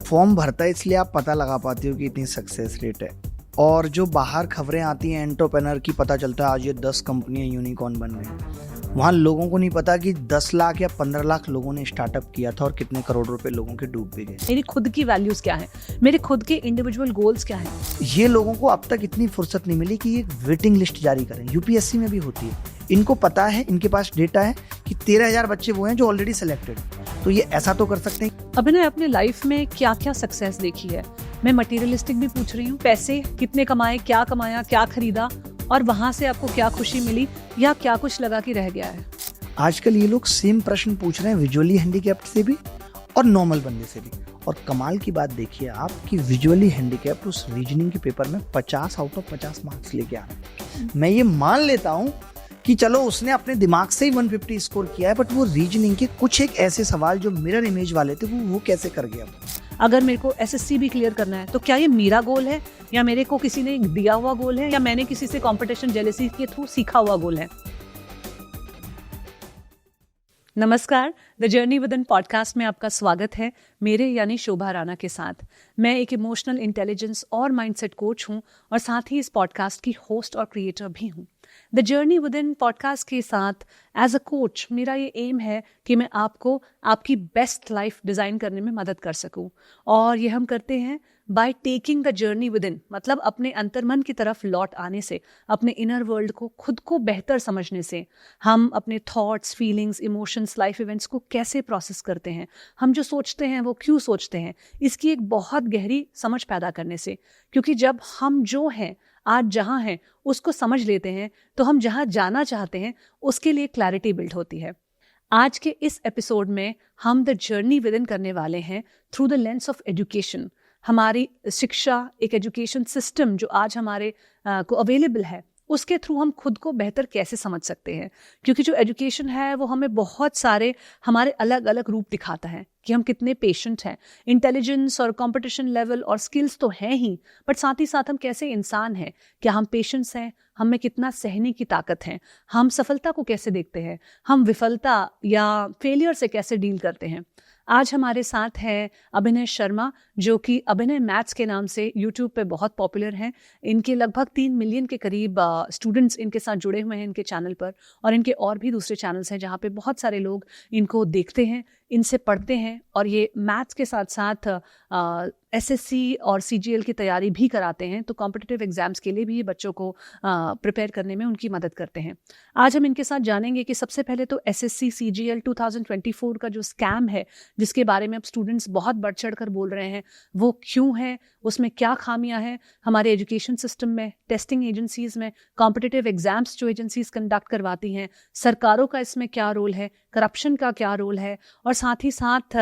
Form भरता है इसलिए आप पता लगा पाते हो कि इतनी सक्सेस रेट है। और जो बाहर खबरें आती हैं एंटरप्रेन्योर की, पता चलता है आज ये 10 कंपनियां यूनिकॉर्न बन गई। वहाँ लोगों को नहीं पता कि 10 लाख या 15 लाख लोगों ने स्टार्टअप किया था और कितने करोड़ रुपए लोगों के डूब भी गए। मेरी खुद की वैल्यूज क्या है, मेरे खुद के इंडिविजुअल गोल्स क्या हैं। ये लोगों को अब तक इतनी फुर्सत नहीं मिली कि एक वेटिंग लिस्ट जारी करें। यूपीएससी में भी होती है, इनको पता है, इनके पास डेटा है कि 13,000 बच्चे वो हैं जो ऑलरेडी सिलेक्टेड, तो ये ऐसा तो कर सकते हैं। अभिनय अपने लाइफ में क्या क्या सक्सेस देखी है? मैं मटेरियलिस्टिक भी पूछ रही हूँ, पैसे कितने कमाए, क्या कमाया, क्या खरीदा और वहां से आपको क्या खुशी मिली या क्या कुछ लगा कि रह गया है। आजकल ये लोग सेम प्रश्न पूछ रहे हैं विजुअली हैंडीकैप्ड से भी और नॉर्मल बंदे से भी। और कमाल की बात देखिए आप कि विजुअली हैंडीकैप्ड उस रीजनिंग के पेपर में 50 आउट ऑफ 50 मार्क्स लेके आ रहे हैं। मैं ये मान लेता हूँ कि चलो उसने अपने दिमाग से ही 150 स्कोर किया है, बट वो रीजनिंग के कुछ एक ऐसे सवाल जो मिरर इमेज वाले थे वो कैसे कर गया। अगर मेरे को एसएससी भी क्लियर करना है तो क्या ये मेरा गोल है या मेरे को किसी ने दिया हुआ गोल है या मैंने किसी से कंपटीशन जेलेसी के थ्रू सीखा हुआ गोल है? नमस्कार, द जर्नी विदिन पॉडकास्ट में आपका स्वागत है, मेरे यानी शोभा राणा के साथ। मैं एक इमोशनल इंटेलिजेंस और माइंडसेट कोच हूं और साथ ही इस पॉडकास्ट की होस्ट और क्रिएटर भी हूं। द जर्नी विदिन पॉडकास्ट के साथ एज अ कोच मेरा ये एम है कि मैं आपको आपकी बेस्ट लाइफ डिज़ाइन करने में मदद कर सकूं। और ये हम करते हैं by taking the journey within, मतलब अपने अंतर्मन की तरफ लौट आने से, अपने इनर वर्ल्ड को, खुद को बेहतर समझने से। हम अपने thoughts, feelings, emotions, life events को कैसे प्रोसेस करते हैं, हम जो सोचते हैं वो क्यों सोचते हैं, इसकी एक बहुत गहरी समझ पैदा करने से। क्योंकि जब हम जो हैं आज जहाँ हैं उसको समझ लेते हैं तो हम जहाँ जाना चाहते हैं उसके लिए क्लैरिटी बिल्ड होती है। आज के इस एपिसोड में हम द जर्नी विदिन करने वाले हैं through the lens of education. हमारी शिक्षा, एक एजुकेशन सिस्टम जो आज हमारे को अवेलेबल है, उसके थ्रू हम खुद को बेहतर कैसे समझ सकते हैं। क्योंकि जो एजुकेशन है वो हमें बहुत सारे हमारे अलग अलग रूप दिखाता है कि हम कितने पेशेंट हैं। इंटेलिजेंस और कंपटीशन लेवल और स्किल्स तो हैं ही, बट साथ ही साथ हम कैसे इंसान हैं। क्या हम पेशेंट्स हैं? हम में कितना सहने की ताकत है? हम सफलता को कैसे देखते हैं? हम विफलता या फेलियर से कैसे डील करते हैं? आज हमारे साथ है अभिनय शर्मा, जो कि अभिनय मैथ्स के नाम से यूट्यूब पे बहुत पॉपुलर हैं। इनके लगभग 3 मिलियन के करीब स्टूडेंट्स इनके साथ जुड़े हुए हैं इनके चैनल पर, और इनके और भी दूसरे चैनल्स हैं जहाँ पे बहुत सारे लोग इनको देखते हैं, इनसे पढ़ते हैं, और ये मैथ्स के साथ साथ एसएससी और सीजीएल की तैयारी भी कराते हैं। तो कॉम्पिटिटिव एग्जाम्स के लिए भी ये बच्चों को प्रिपेयर करने में उनकी मदद करते हैं। आज हम इनके साथ जानेंगे कि सबसे पहले तो एसएससी सीजीएल 2024 का जो स्कैम है, जिसके बारे में अब स्टूडेंट्स बहुत बढ़ चढ़ कर बोल रहे हैं, वो क्यों है, उसमें क्या खामियां हैं हमारे एजुकेशन सिस्टम में, टेस्टिंग एजेंसीज में, कॉम्पिटिटिव एग्जाम्स जो एजेंसीज कंडक्ट करवाती हैं, सरकारों का इसमें क्या रोल है, करप्शन का क्या रोल है, और साथ ही साथ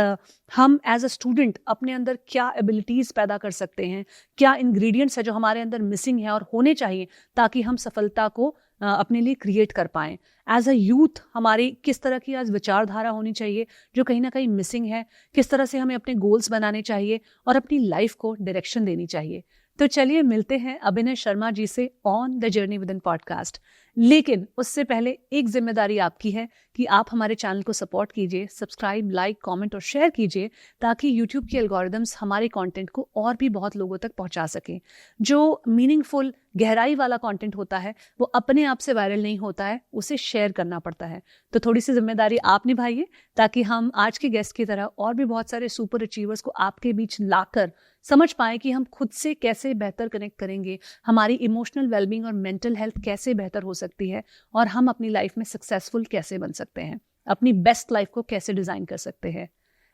हम एज अ स्टूडेंट अपने अंदर क्या एबिलिटीज़ पैदा कर सकते हैं, क्या इंग्रेडिएंट्स है जो हमारे अंदर मिसिंग है और होने चाहिए ताकि हम सफलता को अपने लिए क्रिएट कर पाएं। एज अ यूथ हमारी किस तरह की आज विचारधारा होनी चाहिए जो कहीं ना कहीं मिसिंग है, किस तरह से हमें अपने गोल्स बनाने चाहिए और अपनी लाइफ को डायरेक्शन देनी चाहिए। तो चलिए मिलते हैं अभिनय शर्मा जी से on the journey within podcast. लेकिन उससे पहले एक जिम्मेदारी आपकी है कि आप हमारे चैनल को सपोर्ट कीजिए, सब्सक्राइब, लाइक, कमेंट और शेयर कीजिए, ताकि यूट्यूब के एल्गोरिदम्स हमारे कंटेंट को और भी बहुत लोगों तक पहुंचा सकें। जो मीनिंगफुल, गहराई वाला कंटेंट होता है वो अपने आप से वायरल नहीं होता है, उसे शेयर करना पड़ता है। तो थोड़ी सी जिम्मेदारी आप निभाइए ताकि हम आज के गेस्ट की तरह और भी बहुत सारे सुपर अचीवर्स को आपके बीच लाकर समझ पाए कि हम खुद से कैसे बेहतर कनेक्ट करेंगे, हमारी इमोशनल वेलबींग और मेंटल हेल्थ कैसे बेहतर हो सकती है, और हम अपनी लाइफ में सक्सेसफुल कैसे बन सकते हैं, अपनी बेस्ट लाइफ को कैसे डिजाइन कर सकते हैं।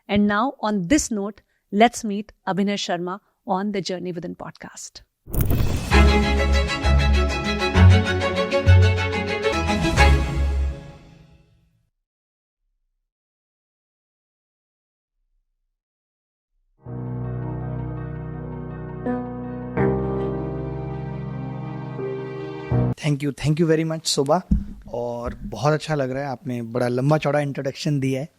And now on this note, let's meet Abhinay Sharma on the journey within podcast. Thank you very much Shobha. और बहुत अच्छा लग रहा है, आपने बड़ा लंबा चौड़ा इंट्रोडक्शन दिया है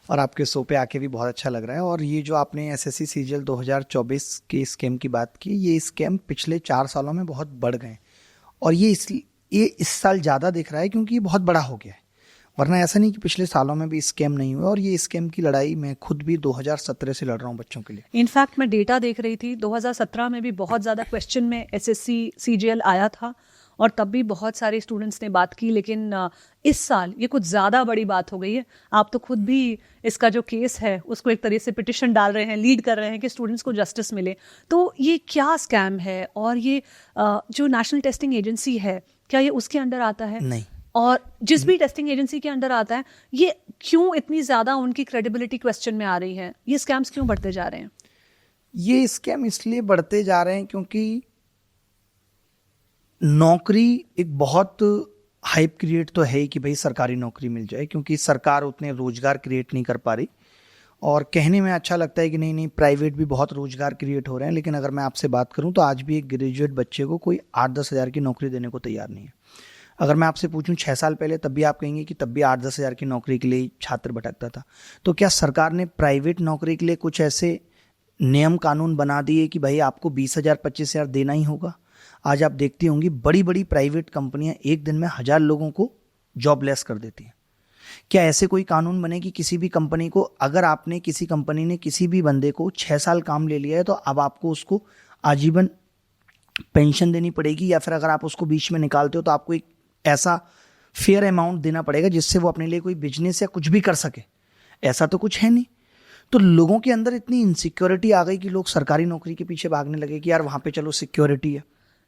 और आपके शो पे आके भी बहुत अच्छा लग रहा है। और ये जो आपने एसएससी सीजीएल 2024 के स्कैम की बात की, ये स्कैम पिछले 4 सालों में बहुत बढ़ गए और ये इस साल ज़्यादा दिख रहा है क्योंकि ये बहुत बड़ा हो गया है। वरना ऐसा नहीं कि पिछले सालों में भी स्कैम नहीं हुआ, और ये स्कैम की लड़ाई मैं खुद भी 2017 से लड़ रहा हूँ बच्चों के लिए। इनफैक्ट मैं डेटा देख रही थी, 2017 में भी बहुत ज़्यादा क्वेश्चन में एसएससी सीजीएल आया था और तब भी बहुत सारे स्टूडेंट्स ने बात की, लेकिन इस साल ये कुछ ज़्यादा बड़ी बात हो गई है। आप तो खुद भी इसका जो केस है उसको एक तरीके से पिटिशन डाल रहे हैं, लीड कर रहे हैं कि स्टूडेंट्स को जस्टिस मिले। तो ये क्या स्कैम है, और ये जो नेशनल टेस्टिंग एजेंसी है क्या ये उसके अंडर आता है? नहीं। और जिस भी टेस्टिंग एजेंसी के अंडर आता है, ये क्यों इतनी ज़्यादा उनकी क्रेडिबिलिटी क्वेश्चन में आ रही है? ये स्कैम्स क्यों बढ़ते जा रहे हैं? ये स्कैम इसलिए बढ़ते जा रहे हैं क्योंकि नौकरी एक बहुत हाइप क्रिएट तो है ही कि भाई सरकारी नौकरी मिल जाए, क्योंकि सरकार उतने रोजगार क्रिएट नहीं कर पा रही। और कहने में अच्छा लगता है कि नहीं नहीं प्राइवेट भी बहुत रोजगार क्रिएट हो रहे हैं, लेकिन अगर मैं आपसे बात करूं तो आज भी एक ग्रेजुएट बच्चे को कोई 8-10 हज़ार की नौकरी देने को तैयार नहीं है। अगर मैं आपसे पूछूं 6 साल पहले, तब भी आप कहेंगे कि तब भी 8-10 हज़ार की नौकरी के लिए छात्र भटकता था। तो क्या सरकार ने प्राइवेट नौकरी के लिए कुछ ऐसे नियम कानून बना दिए कि भाई आपको 20,000 25,000 देना ही होगा? आज आप देखती होंगी बड़ी बड़ी प्राइवेट कंपनियां एक दिन में 1000 लोगों को जॉबलेस कर देती हैं। क्या ऐसे कोई कानून बने कि किसी भी कंपनी को, अगर आपने किसी कंपनी ने किसी भी बंदे को 6 साल काम ले लिया है तो अब आपको उसको आजीवन पेंशन देनी पड़ेगी, या फिर अगर आप उसको बीच में निकालते हो तो आपको एक ऐसा फेयर अमाउंट देना पड़ेगा जिससे वो अपने लिए कोई बिजनेस या कुछ भी कर सके? ऐसा तो कुछ है नहीं। तो लोगों के अंदर इतनी इनसिक्योरिटी आ गई कि लोग सरकारी नौकरी के पीछे भागने लगे कि यार वहां पे चलो सिक्योरिटी है।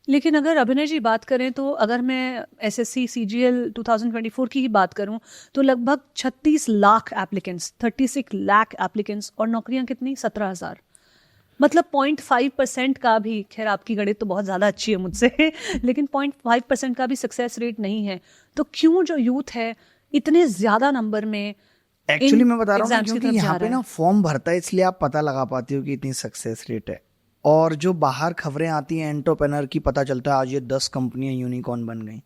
लेकिन अगर अभिनय जी बात करें तो अगर मैं एसएससी सीजीएल 2024 की ही बात करूं तो लगभग 36 लाख एप्लीकेंट्स, 36 लाख एप्लीकेंट्स, और नौकरियां कितनी? 17,000। मतलब 0.5% का भी, खैर आपकी गणित तो बहुत ज़्यादा अच्छी है मुझसे लेकिन 0.5% का भी सक्सेस रेट नहीं है। तो क्यों जो यूथ है इतने ज़्यादा नंबर में एक्चुअली मैं बता रहा हूँ ना, एग्जाम्स की क्योंकि तरफ जा यहाँ पे रहा ना है? फॉर्म भरता है इसलिए आप पता लगा पाती हो कि इतनी सक्सेस रेट है। और जो बाहर खबरें आती हैं एंटरप्रेन्योर की, पता चलता है आज ये 10 कंपनियां यूनिकॉर्न बन गई।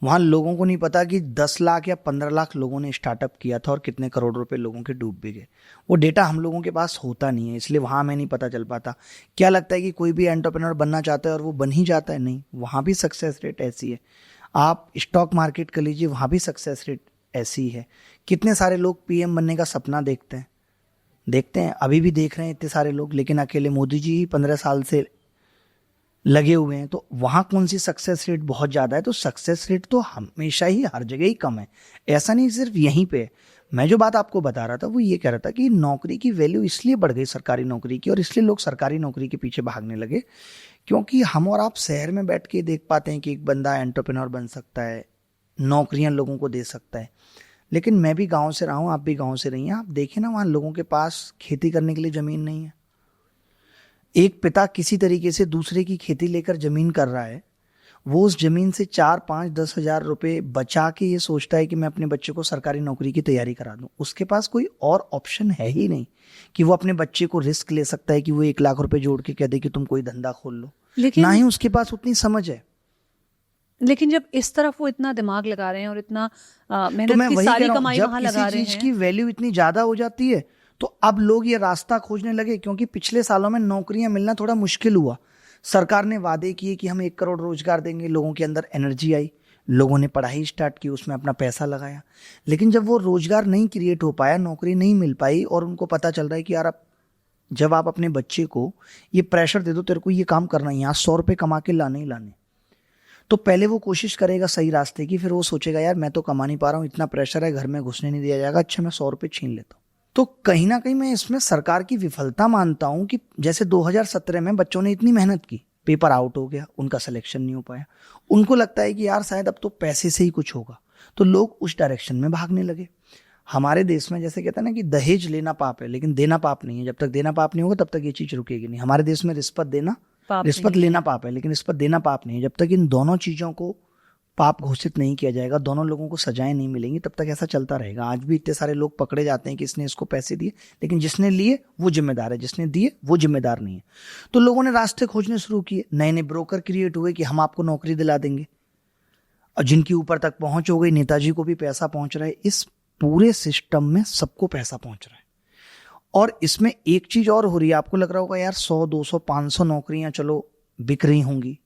वहाँ लोगों को नहीं पता कि 10 लाख या 15 लाख लोगों ने स्टार्टअप किया था और कितने करोड़ रुपए लोगों के डूब भी गए। वो डेटा हम लोगों के पास होता नहीं है, इसलिए वहाँ हमें नहीं पता चल पाता। क्या लगता है कि कोई भी एंटरप्रेन्योर बनना चाहता है और वो बन ही जाता है? नहीं, वहाँ भी सक्सेस रेट ऐसी है। आप स्टॉक मार्केट कर लीजिए, वहाँ भी सक्सेस रेट ऐसी है। कितने सारे लोग पीएम बनने का सपना देखते हैं, अभी भी देख रहे हैं इतने सारे लोग, लेकिन अकेले मोदी जी ही 15 साल से लगे हुए हैं। तो वहां कौन सी सक्सेस रेट बहुत ज्यादा है? तो सक्सेस रेट तो हमेशा ही हर जगह ही कम है, ऐसा नहीं सिर्फ यहीं पे। मैं जो बात आपको बता रहा था वो ये कह रहा था कि नौकरी की वैल्यू इसलिए बढ़ गई सरकारी नौकरी की, और इसलिए लोग सरकारी नौकरी के पीछे भागने लगे क्योंकि हम और आप शहर में बैठ के देख पाते हैं कि एक बंदा एंटरप्रेन्योर बन सकता है, नौकरियां लोगों को दे सकता है। लेकिन मैं भी गांव से रहा हूं, आप भी गांव से रही हैं, आप देखिए ना वहां लोगों के पास खेती करने के लिए जमीन नहीं है। एक पिता किसी तरीके से दूसरे की खेती लेकर जमीन कर रहा है, वो उस जमीन से 4-5-10 हज़ार रुपए बचा के ये सोचता है कि मैं अपने बच्चे को सरकारी नौकरी की तैयारी करा दूं। उसके पास कोई और ऑप्शन है ही नहीं कि वो अपने बच्चे को रिस्क ले सकता है कि वो 1 लाख रुपए जोड़ के कह दे कि तुम कोई धंधा खोल लो। ना ही उसके पास उतनी समझ है। लेकिन जब इस तरफ वो इतना दिमाग लगा रहे हैं और इतना तो मैं मेहनत की वही सारी कह रहा हूं, कमाई जब वहां किसी लगा रहे चीज हैं, की वैल्यू इतनी ज्यादा हो जाती है तो अब लोग ये रास्ता खोजने लगे, क्योंकि पिछले सालों में नौकरियां मिलना थोड़ा मुश्किल हुआ। सरकार ने वादे किए कि हम 1 करोड़ रोजगार देंगे, लोगों के अंदर एनर्जी आई, लोगों ने पढ़ाई स्टार्ट की, उसमें अपना पैसा लगाया। लेकिन जब वो रोजगार नहीं क्रिएट हो पाया, नौकरी नहीं मिल पाई, और उनको पता चल रहा है कि यार अब जब आप अपने बच्चे को ये प्रेशर दे दो, तेरे को ये काम करना है, यहाँ 100 रुपये कमा के लाने ही लाने, तो पहले वो कोशिश करेगा सही रास्ते की, फिर वो सोचेगा यार मैं तो कमा नहीं पा रहा हूँ, इतना प्रेशर है, घर में घुसने नहीं दिया जाएगा, अच्छा मैं 100 रुपये छीन लेता हूँ। तो कहीं ना कहीं मैं इसमें सरकार की विफलता मानता हूं कि जैसे 2017 में बच्चों ने इतनी मेहनत की, पेपर आउट हो गया, उनका सिलेक्शन नहीं हो पाया, उनको लगता है कि यार शायद अब तो पैसे से ही कुछ होगा, तो लोग उस डायरेक्शन में भागने लगे। हमारे देश में जैसे कहते हैं ना कि दहेज लेना पाप है लेकिन देना पाप नहीं है, जब तक देना पाप नहीं होगा तब तक ये चीज रुकेगी नहीं। हमारे देश में रिश्वत लेना पाप है लेकिन रिश्वत देना पाप नहीं है। जब तक इन दोनों चीजों को पाप घोषित नहीं किया जाएगा, दोनों लोगों को सजाएं नहीं मिलेंगी, तब तक ऐसा चलता रहेगा। आज भी इतने सारे लोग पकड़े जाते हैं कि इसने इसको पैसे दिए, लेकिन जिसने लिए वो जिम्मेदार है, जिसने दिए वो जिम्मेदार नहीं है। तो लोगों ने रास्ते खोजने शुरू किए, नए नए ब्रोकर क्रिएट हुए कि हम आपको नौकरी दिला देंगे, और जिनकी ऊपर तक पहुंच हो गई, नेताजी को भी पैसा पहुंच रहा है। इस पूरे सिस्टम में सबको पैसा पहुंच रहा है। और इसमें एक चीज और हो रही है, आपको लग रहा होगा यार 100, 200, 500 नौकरियां चलो बिक रही होंगी,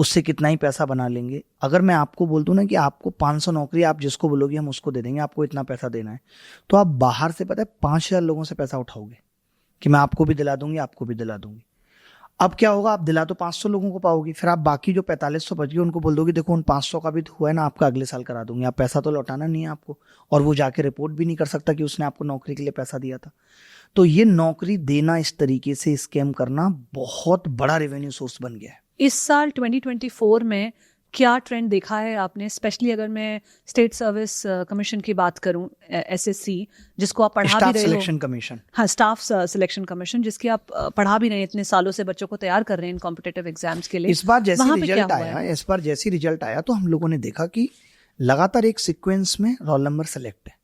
उससे कितना ही पैसा बना लेंगे। अगर मैं आपको बोल दूं ना कि आपको 500 नौकरी, आप जिसको बोलोगे हम उसको दे देंगे, आपको इतना पैसा देना है, तो आप बाहर से पता है 5000 लोगों से पैसा उठाओगे कि मैं आपको भी दिला दूंगी, आपको भी दिला दूंगी। अब क्या होगा, आप दिला तो 500 लोगों को पाओगे, फिर आप बाकी जो 4500 बच गए उनको बोल दोगे देखो उन 500 का भी तो हुआ है ना, आपका अगले साल करा दूंगी, आप पैसा तो लौटाना नहीं है आपको, और वो जाके रिपोर्ट भी नहीं कर सकता कि उसने आपको नौकरी के लिए पैसा दिया था। तो ये नौकरी देना, इस तरीके से स्कैम करना बहुत बड़ा रेवेन्यू सोर्स बन गया है। इस साल 2024 में क्या ट्रेंड देखा है आपने, स्पेशली अगर मैं स्टेट सर्विस कमीशन की बात करूं, एसएससी, जिसको आप पढ़ा भी स्टाफ रहे हो। Selection commission. हाँ, स्टाफ सिलेक्शन कमीशन, जिसकी आप पढ़ा भी रहे हैं, इतने सालों से बच्चों को तैयार कर रहे हैं इन कॉम्पिटिटिव एग्जाम्स के लिए। इस बार जैसे वहाँ पे क्या रिजल्ट हुआ आया, है? इस बार जैसी रिजल्ट आया तो हम लोगों ने देखा कि लगातार एक सीक्वेंस में रोल नंबर सेलेक्ट है,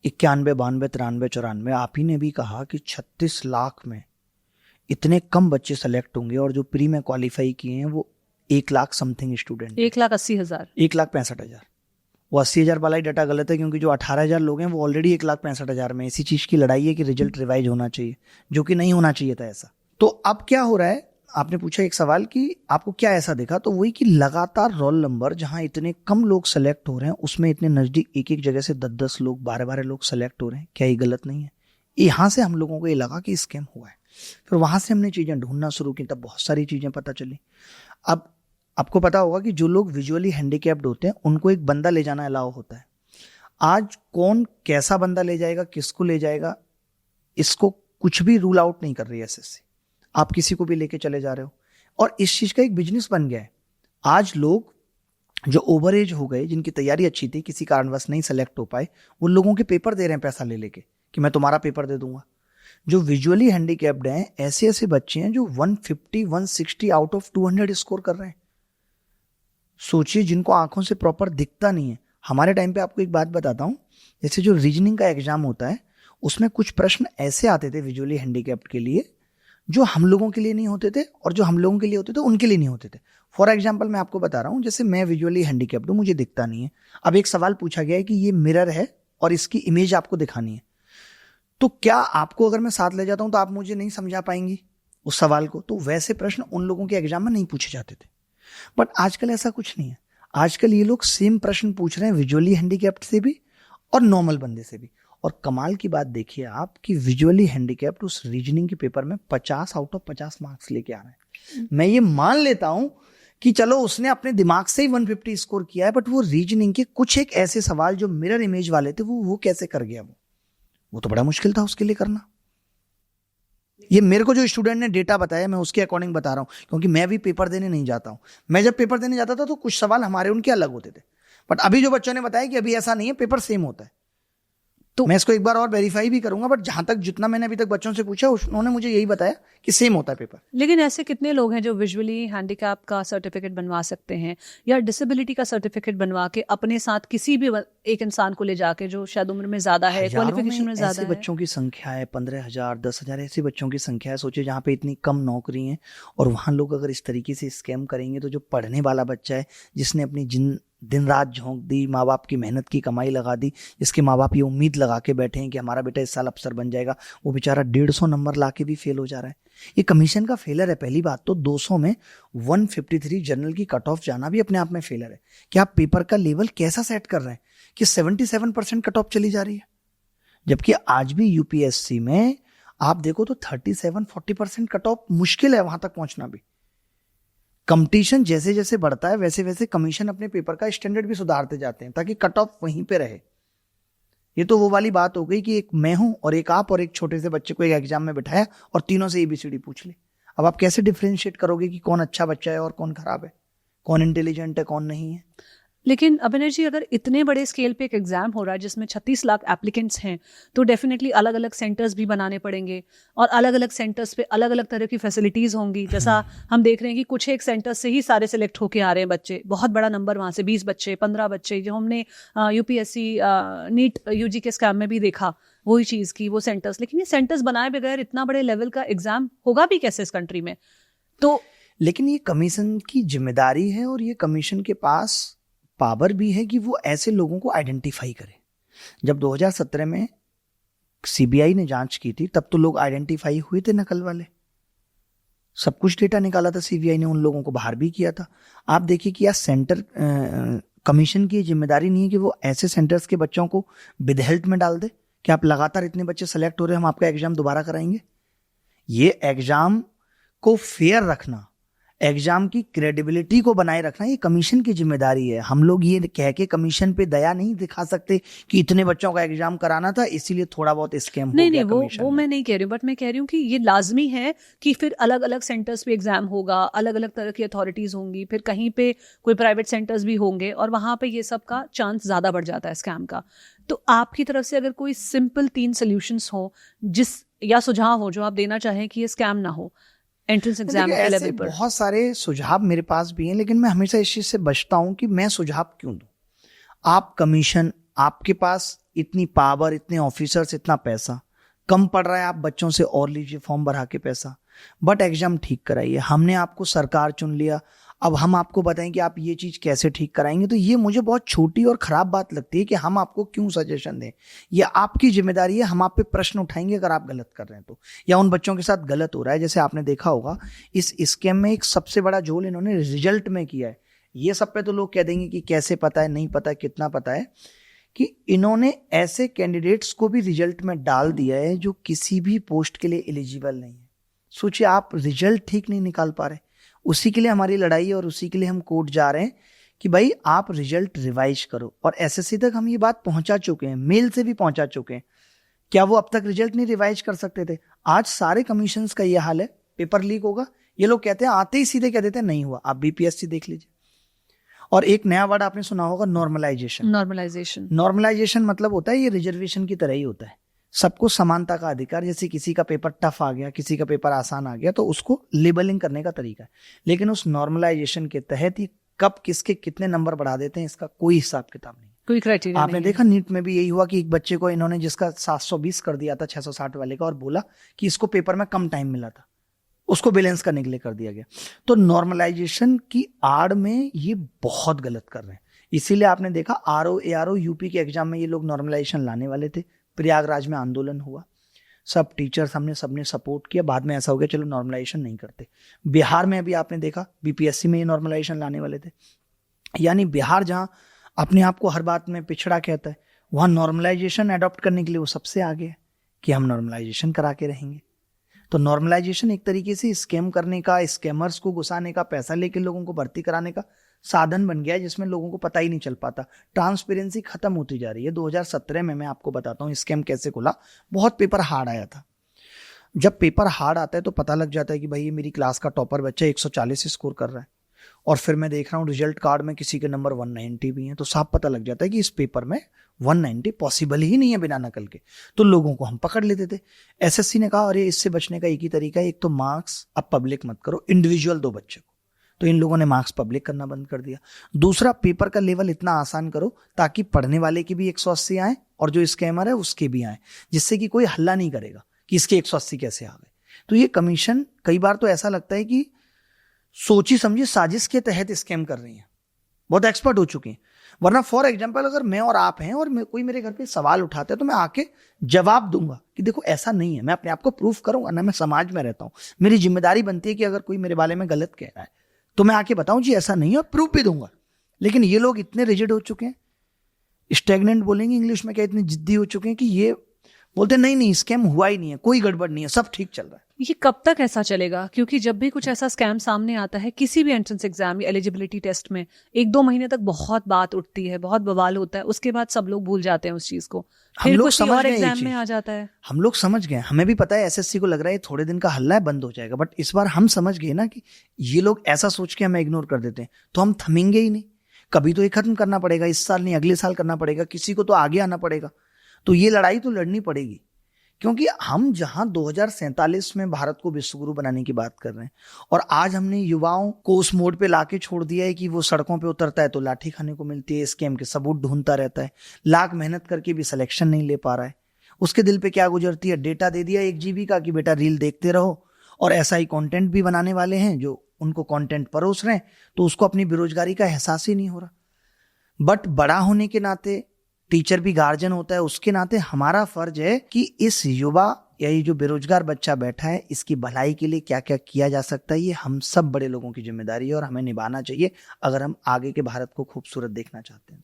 91, 92, 93, 94। आप ही ने भी कहा कि 36 लाख में इतने कम बच्चे सेलेक्ट होंगे, और जो प्री में क्वालिफाई किए हैं वो 1 लाख समथिंग स्टूडेंट, 1,80,000। 1,65,000। वो 80,000 वाला ही डाटा गलत है, क्योंकि जो 18,000 लोग हैं वो ऑलरेडी 1,65,000 में। इसी चीज की लड़ाई है कि रिजल्ट रिवाइज होना चाहिए, जो कि नहीं होना चाहिए था ऐसा। तो अब क्या हो रहा है, आपने पूछा एक सवाल कि आपको क्या ऐसा देखा, तो वही कि लगातार रोल नंबर जहां इतने कम लोग सेलेक्ट हो रहे हैं, उसमें इतने नजदीक एक एक जगह से 10-10 लोग, 12-12 लोग सेलेक्ट हो रहे हैं। क्या ये गलत नहीं है? यहां से हम लोगों को ये लगा कि स्कैम हुआ है। फिर वहां से हमने चीजें ढूंढना शुरू की, तब बहुत सारी चीजें पता चली। अब आपको पता होगा कि जो लोग विजुअली हैंडीकैप्ड होते हैं उनको एक बंदा ले जाना अलाउ होता है। आज कौन कैसा बंदा ले जाएगा, किसको ले जाएगा, इसको कुछ भी रूल आउट नहीं कर रही है एसएससी। आप किसी को भी लेके चले जा रहे हो, और इस चीज का एक बिजनेस बन गया है। आज लोग जो ओवर एज हो गए, जिनकी तैयारी अच्छी थी, किसी कारणवश नहीं सेलेक्ट हो पाए, वो लोगों के पेपर दे रहे हैं पैसा ले लेके कि मैं तुम्हारा पेपर दे दूंगा। जो विजुअली हैंडीकैप्ड हैं, ऐसे ऐसे बच्चे हैं जो 150, 160 आउट ऑफ 200 स्कोर कर रहे हैं। सोचिए, जिनको आंखों से प्रॉपर दिखता नहीं है। हमारे टाइम पे आपको एक बात बताता हूं, जैसे जो रीजनिंग का एग्जाम होता है, उसमें कुछ प्रश्न ऐसे आते थे विजुअली हैंडीकैप्ड के लिए जो हम लोगों के लिए नहीं होते थे, और जो हम लोगों के लिए होते थे उनके लिए नहीं होते थे। फॉर एग्जाम्पल मैं आपको बता रहा हूं, जैसे मैं विजुअली हैंडीकैप्ड हूं, मुझे दिखता नहीं है। अब एक सवाल पूछा गया है कि ये मिरर है और इसकी इमेज आपको दिखानी है, तो क्या आपको अगर मैं साथ ले जाता हूं तो आप मुझे नहीं समझा पाएंगी उस सवाल को? तो वैसे प्रश्न उन लोगों के एग्जाम में नहीं पूछे जाते थे। बट आजकल ऐसा कुछ नहीं है। आजकल ये लोग सेम प्रश्न पूछ रहे हैं विजुअली हैंडीकैप्ड से भी और नॉर्मल बंदे से भी। और कमाल की बात देखिए आप कि विजुअली हैंडीकैप्ड उस रीजनिंग के पेपर में 50 आउट ऑफ 50 मार्क्स लेके आ रहे हैं। मैं ये मान लेता हूं कि चलो उसने अपने दिमाग से ही 150 स्कोर किया है, बट वो रीजनिंग के कुछ एक ऐसे सवाल जो मिरर इमेज वाले थे, वो कैसे कर गया? वो तो बड़ा मुश्किल था उसके लिए करना। ये मेरे को जो स्टूडेंट ने डेटा बताया, मैं उसके अकॉर्डिंग बता रहा हूं, क्योंकि मैं भी पेपर देने नहीं जाता हूं। मैं जब पेपर देने जाता था तो कुछ सवाल हमारे उनके अलग होते थे, बट अभी जो बच्चों ने बताया कि अभी ऐसा नहीं है, पेपर सेम होता है। तो मैं इसको एक बार और वेरीफाई भी करूंगा, बट जहां तक जितना मैंने अभी तक बच्चों से पूछा, उन्होंने मुझे यही बताया कि सेम होता है पेपर। लेकिन ऐसे कितने लोग हैं जो विजुअली हैंडीकैप का सर्टिफिकेट बनवा सकते हैं, या डिसेबिलिटी का सर्टिफिकेट बनवा के अपने साथ किसी भी एक इंसान को ले जाके जो शायद उम्र में ज्यादा है, क्वालिफिकेशन में ज्यादा ऐसे है? बच्चों की संख्या है 15,000, 10,000 ऐसे बच्चों की संख्या है। सोचिए, जहाँ पे इतनी कम नौकरी है और वहां लोग अगर इस तरीके से स्कैम करेंगे, तो जो पढ़ने वाला बच्चा है, जिसने अपनी दिन रात झोंक दी, माँ बाप की मेहनत की कमाई लगा दी, जिसके माँ बाप ये उम्मीद लगा के बैठे हैं कि हमारा बेटा इस साल अफसर बन जाएगा, वो बेचारा 150 नंबर ला के भी फेल हो जा रहा है। ये कमीशन का फेलर है। पहली बात तो 200 में 153 जनरल की कट ऑफ जाना भी अपने आप में फेलर है। कि आप पेपर का लेवल कैसा सेट कर रहे हैं कि 77% कट ऑफ चली जा रही है, जबकि आज भी यूपीएससी में आप देखो तो 37-40% कट ऑफ मुश्किल है वहां तक पहुंचना भी। कंपटीशन जैसे जैसे बढ़ता है, वैसे वैसे कमीशन अपने पेपर का स्टैंडर्ड भी सुधारते जाते हैं ताकि कट ऑफ वहीं पे रहे। ये तो वो वाली बात हो गई कि एक मैं हूं और एक आप, और एक छोटे से बच्चे को एक एग्जाम में बिठाया और तीनों से एबीसीडी पूछ ली। अब आप कैसे डिफरेंशिएट करोगे कि कौन अच्छा बच्चा है और कौन खराब है, कौन इंटेलिजेंट है, कौन नहीं है? लेकिन अभिनव जी, अगर इतने बड़े स्केल पे एक एग्जाम हो रहा है जिसमें 36 लाख एप्लीकेंट्स हैं, तो डेफिनेटली अलग अलग सेंटर्स भी बनाने पड़ेंगे, और अलग अलग सेंटर्स पे अलग अलग तरह की फैसिलिटीज होंगी। जैसा हम देख रहे हैं कि कुछ एक सेंटर्स से ही सारे सिलेक्ट होके आ रहे हैं बच्चे, बहुत बड़ा नंबर वहां से 20 बच्चे, 15 बच्चे, जो हमने यूपीएससी नीट यूजी के स्कैम में भी देखा, वही चीज की वो सेंटर्स। लेकिन ये सेंटर्स बनाए बगैर इतना बड़े लेवल का एग्जाम होगा भी कैसे इस कंट्री में? तो लेकिन ये कमीशन की जिम्मेदारी है, और ये कमीशन के पास पावर भी है कि वो ऐसे लोगों को आइडेंटिफाई करे। जब 2017 में सीबीआई ने जांच की थी, तब तो लोग आइडेंटिफाई हुए थे नकल वाले। सब कुछ डेटा निकाला था सीबीआई ने, उन लोगों को बाहर भी किया था। आप देखिए कि यार सेंटर कमीशन की जिम्मेदारी नहीं है कि वो ऐसे सेंटर्स के बच्चों को विदहेल्थ में डाल दे कि आप लगातार इतने बच्चे सेलेक्ट हो रहे हैं, हम आपका एग्जाम दोबारा कराएंगे। ये एग्जाम को फेयर रखना, एग्जाम की क्रेडिबिलिटी को बनाए रखना, ये कमीशन की जिम्मेदारी है। हम लोग ये कह के कमीशन पे दया नहीं दिखा सकते कि इतने बच्चों का एग्जाम कराना था इसीलिए थोड़ा बहुत स्कैम हो नहीं गया नहीं, कमीशन वो में। मैं नहीं कह रही हूँ, बट मैं कह रही हूँ कि ये लाजमी है कि फिर अलग अलग सेंटर्स पे एग्जाम होगा, अलग अलग तरह की अथॉरिटीज होंगी, फिर कहीं पे कोई प्राइवेट सेंटर्स भी होंगे और वहां पे ये सब का चांस ज्यादा बढ़ जाता है स्कैम का। तो आपकी तरफ से अगर कोई सिंपल 3 सॉल्यूशंस हो जिस या सुझाव हो जो आप देना चाहें कि ये स्कैम ना हो एंट्रेंस एग्जाम देखिए, के ऐसे लेवल पर। बहुत सारे सुझाव मेरे पास भी हैं, लेकिन मैं हमेशा इस चीज से बचता हूं कि मैं सुझाव क्यों दूं। आप कमीशन, आपके पास इतनी पावर, इतने ऑफिसर्स, इतना पैसा, कम पड़ रहा है आप बच्चों से और लीजिए फॉर्म भरा के पैसा, बट एग्जाम ठीक कराइए। हमने आपको सरकार चुन लिया, अब हम आपको बताएं कि आप ये चीज कैसे ठीक कराएंगे, तो ये मुझे बहुत छोटी और खराब बात लगती है कि हम आपको क्यों सजेशन दें। ये आपकी जिम्मेदारी है, हम आप पे प्रश्न उठाएंगे अगर आप गलत कर रहे हैं तो, या उन बच्चों के साथ गलत हो रहा है। जैसे आपने देखा होगा इस स्कैम में एक सबसे बड़ा झोल इन्होंने रिजल्ट में किया है। ये सब पे तो लोग कह देंगे कि कैसे पता है, नहीं पता, कितना पता है, कि इन्होंने ऐसे कैंडिडेट्स को भी रिजल्ट में डाल दिया है जो किसी भी पोस्ट के लिए एलिजिबल नहीं है। सोचिए, आप रिजल्ट ठीक नहीं निकाल पा रहे, उसी के लिए हमारी लड़ाई है और उसी के लिए हम कोर्ट जा रहे हैं कि भाई आप रिजल्ट रिवाइज करो। और एसएससी तक हम ये बात पहुंचा चुके हैं, मेल से भी पहुंचा चुके हैं। क्या वो अब तक रिजल्ट नहीं रिवाइज कर सकते थे? आज सारे कमीशंस का ये हाल है, पेपर लीक होगा, ये लोग कहते हैं, आते ही सीधे कह देते हैं नहीं हुआ। आप बीपीएससी देख लीजिए। और एक नया वर्ड आपने सुना होगा, नॉर्मलाइजेशन। नॉर्मलाइजेशन मतलब होता है ये रिजर्वेशन की तरह ही होता है, सबको समानता का अधिकार। जैसे किसी का पेपर टफ आ गया, किसी का पेपर आसान आ गया, तो उसको लेबलिंग करने का तरीका है। लेकिन उस नॉर्मलाइजेशन के तहत ये कब किसके कितने नंबर बढ़ा देते हैं इसका कोई हिसाब किताब नहीं, कोई क्राइटेरिया आपने नहीं देखा नीट में भी यही हुआ कि एक बच्चे को इन्होंने जिसका 720 कर दिया था 660 वाले का, और बोला कि इसको पेपर में कम टाइम मिला था, उसको बैलेंस करने के लिए कर दिया गया। तो नॉर्मलाइजेशन की आड़ में ये बहुत गलत कर रहे हैं। इसीलिए आपने देखा आरओ एआरओ यूपी के एग्जाम में ये लोग नॉर्मलाइजेशन लाने वाले थे, प्रयागराज में आंदोलन हुआ, सब टीचर्स हमने सबने सपोर्ट किया, बाद में ऐसा हो गया चलो नॉर्मलाइजेशन नहीं करते। बिहार में अभी आपने देखा बीपीएससी में ये नॉर्मलाइजेशन लाने वाले थे। यानी बिहार जहां अपने आप को हर बात में पिछड़ा कहता है, वहां नॉर्मलाइजेशन अडॉप्ट करने के लिए वो सबसे आगे है कि हम नॉर्मलाइजेशन करा के रहेंगे। तो नॉर्मलाइजेशन एक तरीके से स्कैम करने का, स्कैमर्स को घुसाने का, पैसा लेके लोगों को भर्ती कराने का साधन बन गया है, जिसमें लोगों को पता ही नहीं चल पाता। ट्रांसपेरेंसी खत्म होती जा रही है। 2017 में मैं आपको बताता हूँ स्कैम कैसे खुला। बहुत पेपर हार्ड आया था। जब पेपर हार्ड आता है तो पता लग जाता है कि भाई ये मेरी क्लास का टॉपर बच्चा 140 स्कोर कर रहा है, और फिर मैं देख रहा हूँ रिजल्ट कार्ड में किसी के नंबर 190 भी हैं, तो साफ पता लग जाता है कि इस पेपर में 190 पॉसिबल ही नहीं है बिना नकल के। तो लोगों को हम पकड़ लेते थे। एसएससी ने कहा अरे इससे बचने का एक ही तरीका है, एक तो मार्क्स अब पब्लिक मत करो, इंडिविजुअल दो बच्चे को। तो इन लोगों ने मार्क्स पब्लिक करना बंद कर दिया। दूसरा, पेपर का लेवल इतना आसान करो ताकि पढ़ने वाले की भी 180 आए और जो स्कैमर है उसके भी आए, जिससे कि कोई हल्ला नहीं करेगा कि इसके 180 कैसे आ गए। तो ये कमीशन कई बार तो ऐसा लगता है कि सोची समझी साजिश के तहत स्कैम कर रही है, बहुत एक्सपर्ट हो चुके हैं। वरना फॉर एग्जाम्पल अगर मैं और आप हैं और कोई मेरे घर पे सवाल उठाता है तो मैं आके जवाब दूंगा कि देखो ऐसा नहीं है, मैं अपने आप को प्रूफ करूंगा ना, मैं समाज में रहता हूं, मेरी जिम्मेदारी बनती है कि अगर कोई मेरे बारे में गलत कह रहा है तो मैं आके बताऊं जी ऐसा नहीं है, और प्रूफ भी दूंगा। लेकिन ये लोग इतने रिजिड हो चुके हैं, स्टैग्नेंट बोलेंगे इंग्लिश में क्या, इतने जिद्दी हो चुके हैं कि ये बोलते नहीं नहीं स्कैम हुआ ही नहीं है, कोई गड़बड़ नहीं है, सब ठीक चल रहा है। ये कब तक ऐसा चलेगा? क्योंकि जब भी कुछ ऐसा स्कैम सामने आता है किसी भी एंट्रेंस एग्जाम या एलिजिबिलिटी टेस्ट में, 1-2 महीने तक बहुत बात उठती है, बहुत बवाल होता है, उसके बाद सब लोग भूल जाते हैं उस चीज को, फिर कुछ और एग्जाम में आ जाता है। हम लोग समझ गए, हमें भी पता है एसएससी को लग रहा है थोड़े दिन का हल्ला है, बंद हो जाएगा, बट इस बार हम समझ गए ना कि ये लोग ऐसा सोच के हमें इग्नोर कर देते हैं, तो हम थमेंगे ही नहीं। कभी तो ये खत्म करना पड़ेगा, इस साल नहीं अगले साल करना पड़ेगा, किसी को तो आगे आना पड़ेगा। तो ये लड़ाई तो लड़नी पड़ेगी, क्योंकि हम जहां 2047 में भारत को विश्वगुरु बनाने की बात कर रहे हैं, और आज हमने युवाओं को उस मोड पे लाके छोड़ दिया है कि वो सड़कों पे उतरता है तो लाठी खाने को मिलती है, स्कैम के सबूत ढूंढता रहता है, लाख मेहनत करके भी सिलेक्शन नहीं ले पा रहा है। उसके दिल पे क्या गुजरती है, डेटा दे दिया 1 GB का कि बेटा रील देखते रहो, और ऐसा ही कंटेंट भी बनाने वाले हैं जो उनको कंटेंट परोस रहे हैं, तो उसको अपनी बेरोजगारी का एहसास ही नहीं हो रहा। बट बड़ा होने के नाते, टीचर भी गार्जियन होता है, उसके नाते हमारा फर्ज है कि इस युवा या ये जो बेरोजगार बच्चा बैठा है, इसकी भलाई के लिए क्या क्या किया जा सकता है, ये हम सब बड़े लोगों की जिम्मेदारी है और हमें निभाना चाहिए अगर हम आगे के भारत को खूबसूरत देखना चाहते हैं।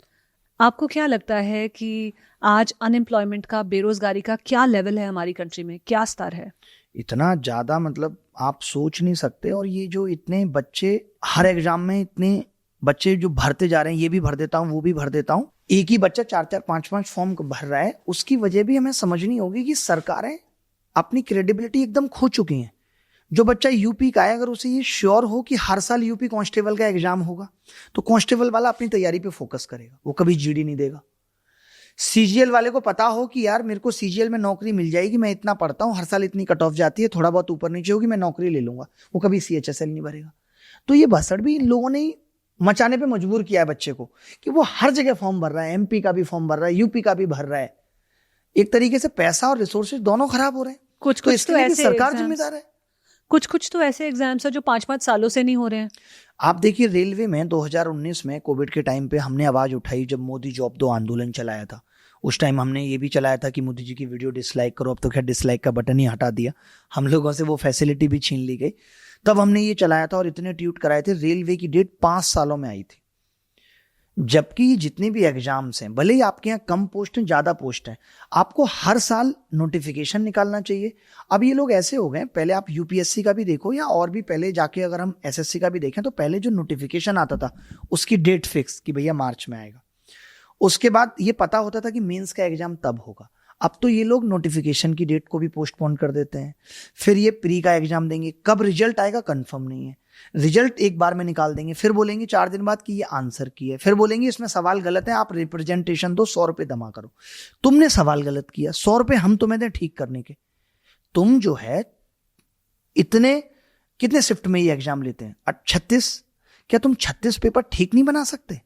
आपको क्या लगता है कि आज अनएम्प्लॉयमेंट का, बेरोजगारी का क्या लेवल है हमारी कंट्री में, क्या स्तर है? इतना ज्यादा, मतलब आप सोच नहीं सकते। और ये जो इतने बच्चे हर एग्जाम में, इतने बच्चे जो भरते जा रहे हैं, ये भी भर देता हूँ वो भी भर देता हूँ, एक ही बच्चा 4-4 5-5 फॉर्म भर रहा है। उसकी वजह भी हमें समझनी होगी कि सरकारें अपनी क्रेडिबिलिटी एकदम खो चुकी हैं। जो बच्चा यूपी का है, अगर उसे ये श्योर हो कि हर साल यूपी कांस्टेबल का एग्जाम होगा, तो कांस्टेबल वाला अपनी तैयारी पे फोकस करेगा, वो कभी जीडी नहीं देगा। सीजीएल वाले को पता हो कि यार मेरे को सीजीएल में नौकरी मिल जाएगी, मैं इतना पढ़ता हूं, हर साल इतनी कट ऑफ जाती है, थोड़ा बहुत ऊपर नीचे होगी, मैं नौकरी ले लूंगा, वो कभी सीएचएसएल नहीं भरेगा। तो ये भसड़ भी इन लोगों ने मचाने पे मजबूर किया है बच्चे को कि वो हर जगह फॉर्म भर रहा है, एमपी का भी फॉर्म भर रहा है, यूपी का भी भर रहा है। एक तरीके से पैसा और रिसोर्सेज दोनों खराब हो रहे हैं। कुछ तो कुछ इसके तो लिए भी ऐसे सरकार एग्जाम्स, जिम्मेदार है। कुछ तो ऐसे एग्जाम्स है जो 5-5 सालों से नहीं हो रहे हैं। आप देखिए, रेलवे में 2019 में कोविड के टाइम पे हमने आवाज उठाई, जब मोदी जॉब दो आंदोलन चलाया था। उस टाइम हमने ये भी चलाया था कि मोदी जी की वीडियो डिसलाइक करो। अब तो खैर डिसलाइक का बटन ही हटा दिया, हम लोगों से वो फैसिलिटी भी छीन ली गई। तब हमने ये चलाया था और इतने ट्वीट कराए थे। रेलवे की डेट 5 सालों में आई थी, जबकि जितने भी एग्जाम्स हैं, भले ही आपके यहाँ कम पोस्ट हैं ज्यादा पोस्ट हैं, आपको हर साल नोटिफिकेशन निकालना चाहिए। अब ये लोग ऐसे हो गए, पहले आप यूपीएससी का भी देखो या और भी पहले जाके अगर हम एसएससी का भी देखें, तो पहले जो नोटिफिकेशन आता था उसकी डेट फिक्स कि भैया मार्च में आएगा। उसके बाद ये पता होता था कि मेंस का एग्जाम तब होगा। अब तो ये लोग नोटिफिकेशन की डेट को भी पोस्टपोन कर देते हैं। फिर ये प्री का एग्जाम देंगे, कब रिजल्ट आएगा कंफर्म नहीं है। रिजल्ट एक बार में निकाल देंगे, फिर बोलेंगे 4 दिन बाद कि ये आंसर की है, फिर बोलेंगे इसमें सवाल गलत है, आप रिप्रेजेंटेशन दो, 100 रुपए जमा करो। तुमने सवाल गलत किया, 100 रुपए हम तुम्हें दें ठीक करने के। तुम जो है इतने कितने शिफ्ट में ये एग्जाम लेते हैं? 36। क्या तुम 36 पेपर ठीक नहीं बना सकते,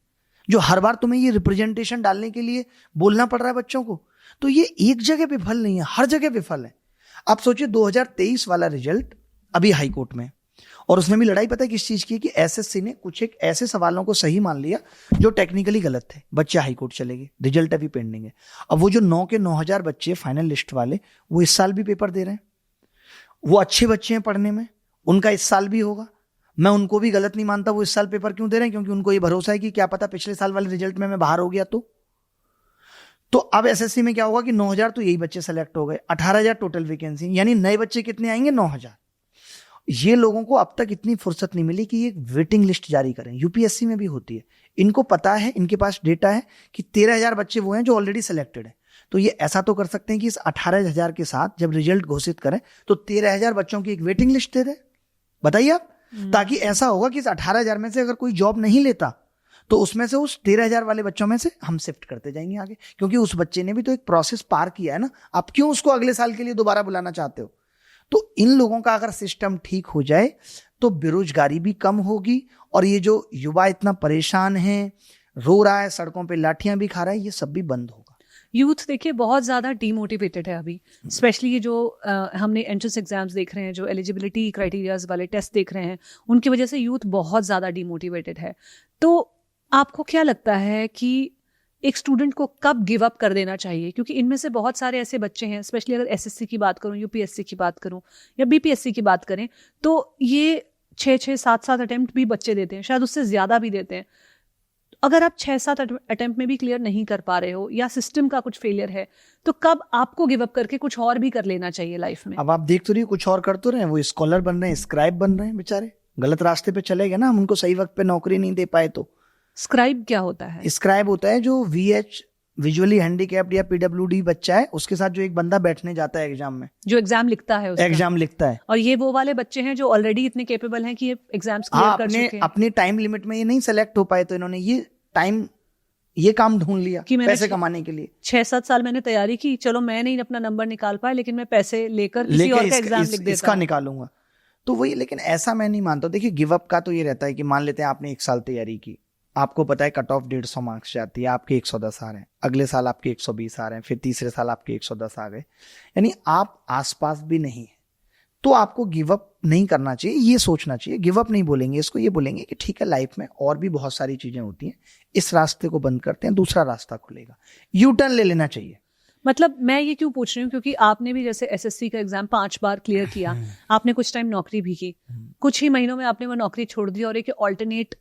जो हर बार तुम्हें ये रिप्रेजेंटेशन डालने के लिए बोलना पड़ रहा है बच्चों को? तो ये एक जगह विफल नहीं है, हर जगह विफल है। आप सोचिए 2023 वाला रिजल्ट अभी हाई कोर्ट में, और उसमें भी लड़ाई पता है किस चीज की, कि एसएससी ने कुछ एक ऐसे सवालों को सही मान लिया जो टेक्निकली गलत थे, बच्चे हाई कोर्ट चले गए, रिजल्ट अभी पेंडिंग है। अब वो जो 9 के 9,000 बच्चे फाइनल लिस्ट वाले, वो इस साल भी पेपर दे रहे हैं। वो अच्छे बच्चे हैं पढ़ने में, उनका इस साल भी होगा। मैं उनको भी गलत नहीं मानता, वो इस साल पेपर क्यों दे रहे हैं? क्योंकि उनको ये भरोसा है कि क्या पता पिछले साल वाले रिजल्ट में मैं बाहर हो गया तो अब एसएससी में क्या होगा कि 9,000 तो यही बच्चे सेलेक्ट हो गए, 18,000 टोटल वैकेंसी, यानी नए बच्चे कितने आएंगे? 9,000। ये लोगों को अब तक इतनी फुर्सत नहीं मिली कि एक वेटिंग लिस्ट जारी करें। यूपीएससी में भी होती है, इनको पता है, इनके पास डेटा है कि 13,000 बच्चे वो हैं जो ऑलरेडी सेलेक्टेड है। तो ये ऐसा तो कर सकते हैं कि इस 18,000 के साथ जब रिजल्ट घोषित करें तो 13,000 बच्चों की एक वेटिंग लिस्ट दे दें। बताइए आप, ताकि ऐसा होगा कि इस 18,000 में से अगर कोई जॉब नहीं लेता तो उसमें से उस 13,000 वाले बच्चों में से हम शिफ्ट करते जाएंगे आगे, क्योंकि उस बच्चे ने भी तो एक प्रोसेस पार किया है ना। आप क्यों उसको अगले साल के लिए दोबारा बुलाना चाहते हो? तो इन लोगों का अगर सिस्टम ठीक हो जाए तो बेरोजगारी भी कम होगी, और ये जो युवा इतना परेशान है, रो रहा है, सड़कों पे लाठियां भी खा रहा है, ये सब भी बंद होगा। यूथ देखिए बहुत ज़्यादा डीमोटिवेटेड है अभी, स्पेशली ये जो हमने एंट्रेंस एग्जाम्स देख रहे हैं, जो एलिजिबिलिटी क्राइटेरियाज वाले टेस्ट देख रहे हैं, उनकी वजह से यूथ बहुत ज़्यादा डीमोटिवेटेड है। तो आपको क्या लगता है कि एक स्टूडेंट को कब गिव अप कर देना चाहिए? क्योंकि इनमें से बहुत सारे ऐसे बच्चे हैं, स्पेशली अगर एसएससी की बात करूं, यूपीएससी की बात करूं या बीपीएससी की बात करें, तो ये 6-6, 7-7 अटेम्प्ट भी बच्चे देते हैं, शायद उससे ज़्यादा भी देते हैं। अगर आप 6-7 अटेम्प्ट में भी क्लियर नहीं कर पा रहे हो या सिस्टम का कुछ फेलियर है, तो कब आपको गिव अप करके कुछ और भी कर लेना चाहिए लाइफ में? अब आप देख तो रही, कुछ और कर तो रहे हैं, वो स्कॉलर बन रहे हैं, स्क्राइब बन रहे हैं, बेचारे गलत रास्ते पे चले गए ना। हम उनको सही वक्त पे नौकरी नहीं दे पाए तो। स्क्राइब क्या होता है? स्क्राइब होता है जो वीएच, विजुअली हैंडीकैप्ड या पीडब्ल्यूडी बच्चा है, उसके साथ जो एक बंदा बैठने जाता है एग्जाम में, जो एग्जाम लिखता है उसका। एग्जाम लिखता है। और ये वो वाले बच्चे हैं जो ऑलरेडी इतने कैपेबल हैं कि ये एग्जाम्स क्लियर कर चुके हैं। अपने टाइम लिमिट में ये नहीं सेलेक्ट हो पाए, तो इन्होंने ये काम ढूंढ लिया कि पैसे कमाने के लिए। 6-7 साल मैंने तैयारी की, चलो मैं नहीं अपना नंबर निकाल पाया, लेकिन मैं पैसे लेकर किसी और का एग्जाम लिख देता इसका निकालूंगा। तो वही, लेकिन ऐसा मैं नहीं मानता। देखिए, गिव अप का तो ये रहता है कि मान लेते हैं आपने 1 साल तैयारी की, आपको पता है कट ऑफ 150 मार्क्स जाती है, आपके 110 आ रहे हैं, अगले साल आपके 120 आ रहे हैं, फिर तीसरे साल आपके 110 आ गए, यानी आप आसपास भी नहीं है, तो आपको गिव अप नहीं करना चाहिए। ये सोचना चाहिए, गिव अप नहीं बोलेंगे इसको, ये बोलेंगे कि ठीक है, लाइफ में और भी बहुत सारी चीजें होती हैं, इस रास्ते को बंद करते हैं, दूसरा रास्ता खुलेगा, यू टर्न ले लेना चाहिए। मतलब मैं ये क्यों पूछ रही हूँ, क्योंकि आपने भी जैसे एसएससी का एग्जाम 5 बार क्लियर किया, आपने कुछ टाइम नौकरी भी की, कुछ ही महीनों में आपने वो नौकरी छोड़ दी और एक ऑल्टरनेट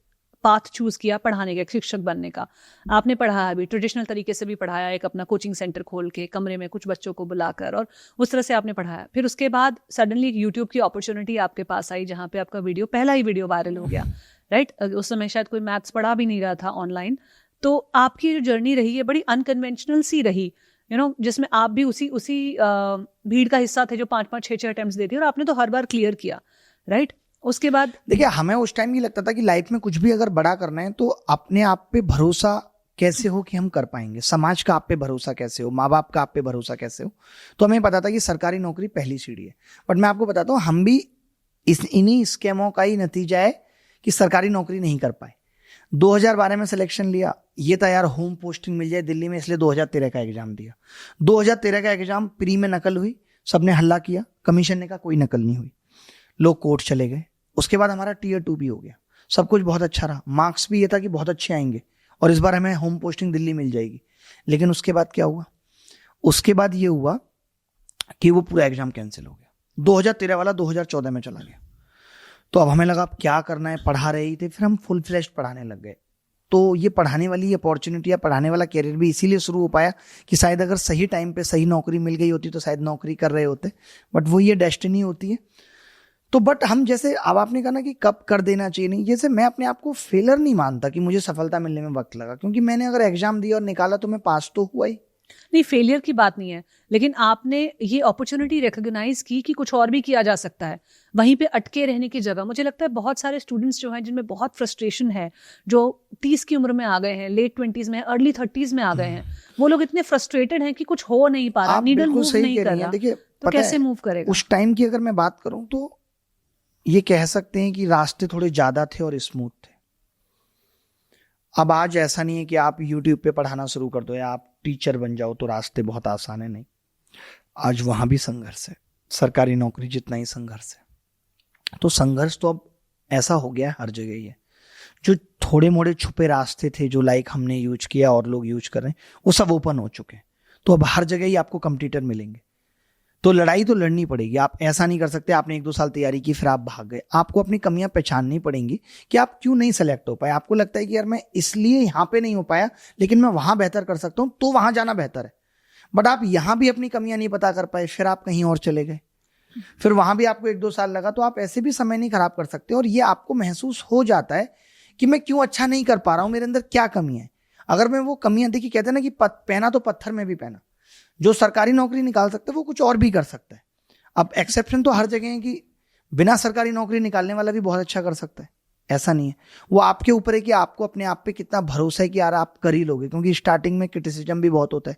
पाथ चूज किया पढ़ाने का, शिक्षक बनने का। आपने पढ़ाया भी, ट्रेडिशनल तरीके से भी पढ़ाया, एक अपना कोचिंग सेंटर खोल के कमरे में कुछ बच्चों को बुलाकर, और उस तरह से आपने पढ़ाया। फिर उसके बाद सडनली एक यूट्यूब की अपॉर्चुनिटी आपके पास आई, जहाँ पे आपका वीडियो, पहला ही वीडियो वायरल हो गया, राइट? उस समय शायद कोई मैथ्स पढ़ा भी नहीं रहा था ऑनलाइन। तो आपकी जो जर्नी रही है बड़ी अनकन्वेंशनल सी रही, जिसमें आप भी उसी भीड़ का हिस्सा थे जो 5-5 6-6 अटेम्प्ट्स देती, और आपने तो हर बार क्लियर किया, राइट? उसके बाद देखिए, हमें उस टाइम ये लगता था कि लाइफ में कुछ भी अगर बड़ा करना है तो अपने आप पे भरोसा कैसे हो कि हम कर पाएंगे, समाज का आप पे भरोसा कैसे हो, माँ बाप का आप पे भरोसा कैसे हो। तो हमें पता था कि सरकारी नौकरी पहली सीढ़ी है। बट मैं आपको बताता हूँ, हम भी इन्हीं स्कैमों का ही नतीजा है कि सरकारी नौकरी नहीं कर पाए। 2012 में सिलेक्शन लिया, ये था यार होम पोस्टिंग मिल जाए दिल्ली में, इसलिए 2013 का एग्जाम दिया। 2013 का एग्जाम प्री में नकल हुई, सबने हल्ला किया, कमीशन ने कहा कोई नकल नहीं हुई, लोग कोर्ट चले गए। उसके बाद हमारा टीयर 2 भी हो गया, सब कुछ बहुत अच्छा रहा, मार्क्स भी ये था कि बहुत अच्छे आएंगे और इस बार हमें होम पोस्टिंग दिल्ली मिल जाएगी। लेकिन उसके बाद क्या हुआ? उसके बाद ये हुआ कि वो पूरा एग्जाम कैंसिल हो गया। 2013 वाला 2014 में चला गया। तो अब हमें लगा अब क्या करना है, पढ़ा रहे ही थे, फिर हम फुल फ्लेश्ड पढ़ाने लग गए। तो ये पढ़ाने वाली अपॉर्चुनिटी या पढ़ाने वाला कैरियर भी इसीलिए शुरू हो पाया कि शायद अगर सही टाइम पे सही नौकरी मिल गई होती तो शायद नौकरी कर रहे होते, बट वो ये डेस्टिनी होती है। तो बट हम जैसे, अब आपने कहा ना कि कब कर देना चाहिए, नहीं, जैसे मैं अपने आप को फेलर नहीं मानता कि मुझे सफलता मिलने में वक्त लगा, क्योंकि मैंने अगर एग्जाम दिया और निकाला तो मैं पास तो हुआ ही। नहीं, फेलियर की बात नहीं है, लेकिन आपने ये अपॉर्चुनिटी रिकॉग्नाइज की कि कुछ और भी किया जा सकता है, वहीं पे अटके रहने की जगह। मुझे लगता है बहुत सारे स्टूडेंट्स जो हैं जिनमें बहुत फ्रस्ट्रेशन है, जो 30 की उम्र में आ गए हैं, लेट 20s में, अर्ली 30s में आ गए हैं, वो लोग इतने फ्रस्ट्रेटेड हैं कि कुछ हो नहीं पा रहा, नीडल मूव नहीं कर रहा। देखिए, तो कैसे मूव करेगा? उस टाइम की अगर मैं बात करूं तो ये कह सकते हैं कि रास्ते थोड़े ज्यादा थे और स्मूथ थे। अब आज ऐसा नहीं है कि आप यूट्यूब पे पढ़ाना शुरू कर दो या आप टीचर बन जाओ तो रास्ते बहुत आसान है, नहीं। आज वहां भी संघर्ष है, सरकारी नौकरी जितना ही संघर्ष है। तो संघर्ष तो अब ऐसा हो गया है, हर जगह ही है। जो थोड़े मोड़े छुपे रास्ते थे, जो लाइक हमने यूज किया और लोग यूज कर रहे हैं, वो सब ओपन हो चुके हैं। तो अब हर जगह ही आपको कंपटीटर मिलेंगे। तो लड़ाई तो लड़नी पड़ेगी। आप ऐसा नहीं कर सकते आपने 1-2 साल तैयारी की फिर आप भाग गए। आपको अपनी कमियां पहचाननी पड़ेंगी कि आप क्यों नहीं सेलेक्ट हो पाए। आपको लगता है कि यार मैं इसलिए यहां पे नहीं हो पाया, लेकिन मैं वहां बेहतर कर सकता हूं, तो वहां जाना बेहतर है। बट आप यहां भी अपनी कमियां नहीं पता कर पाए, फिर आप कहीं और चले गए, फिर वहां भी आपको 1-2 साल लगा, तो आप ऐसे भी समय नहीं खराब कर सकते। और ये आपको महसूस हो जाता है कि मैं क्यों अच्छा नहीं कर पा रहा हूं, मेरे अंदर क्या कमी है। अगर मैं वो कमियां, देखिए कहते हैं ना कि पहना तो पत्थर में भी पहना। जो सरकारी नौकरी निकाल सकता है वो कुछ और भी कर सकता है। अब एक्सेप्शन तो हर जगह है कि बिना सरकारी नौकरी निकालने वाला भी बहुत अच्छा कर सकता है, ऐसा नहीं है। वो आपके ऊपर है कि आपको अपने आप पे कितना भरोसा है कि यार आप कर ही लोगे, क्योंकि स्टार्टिंग में क्रिटिसिज्म भी बहुत होता है।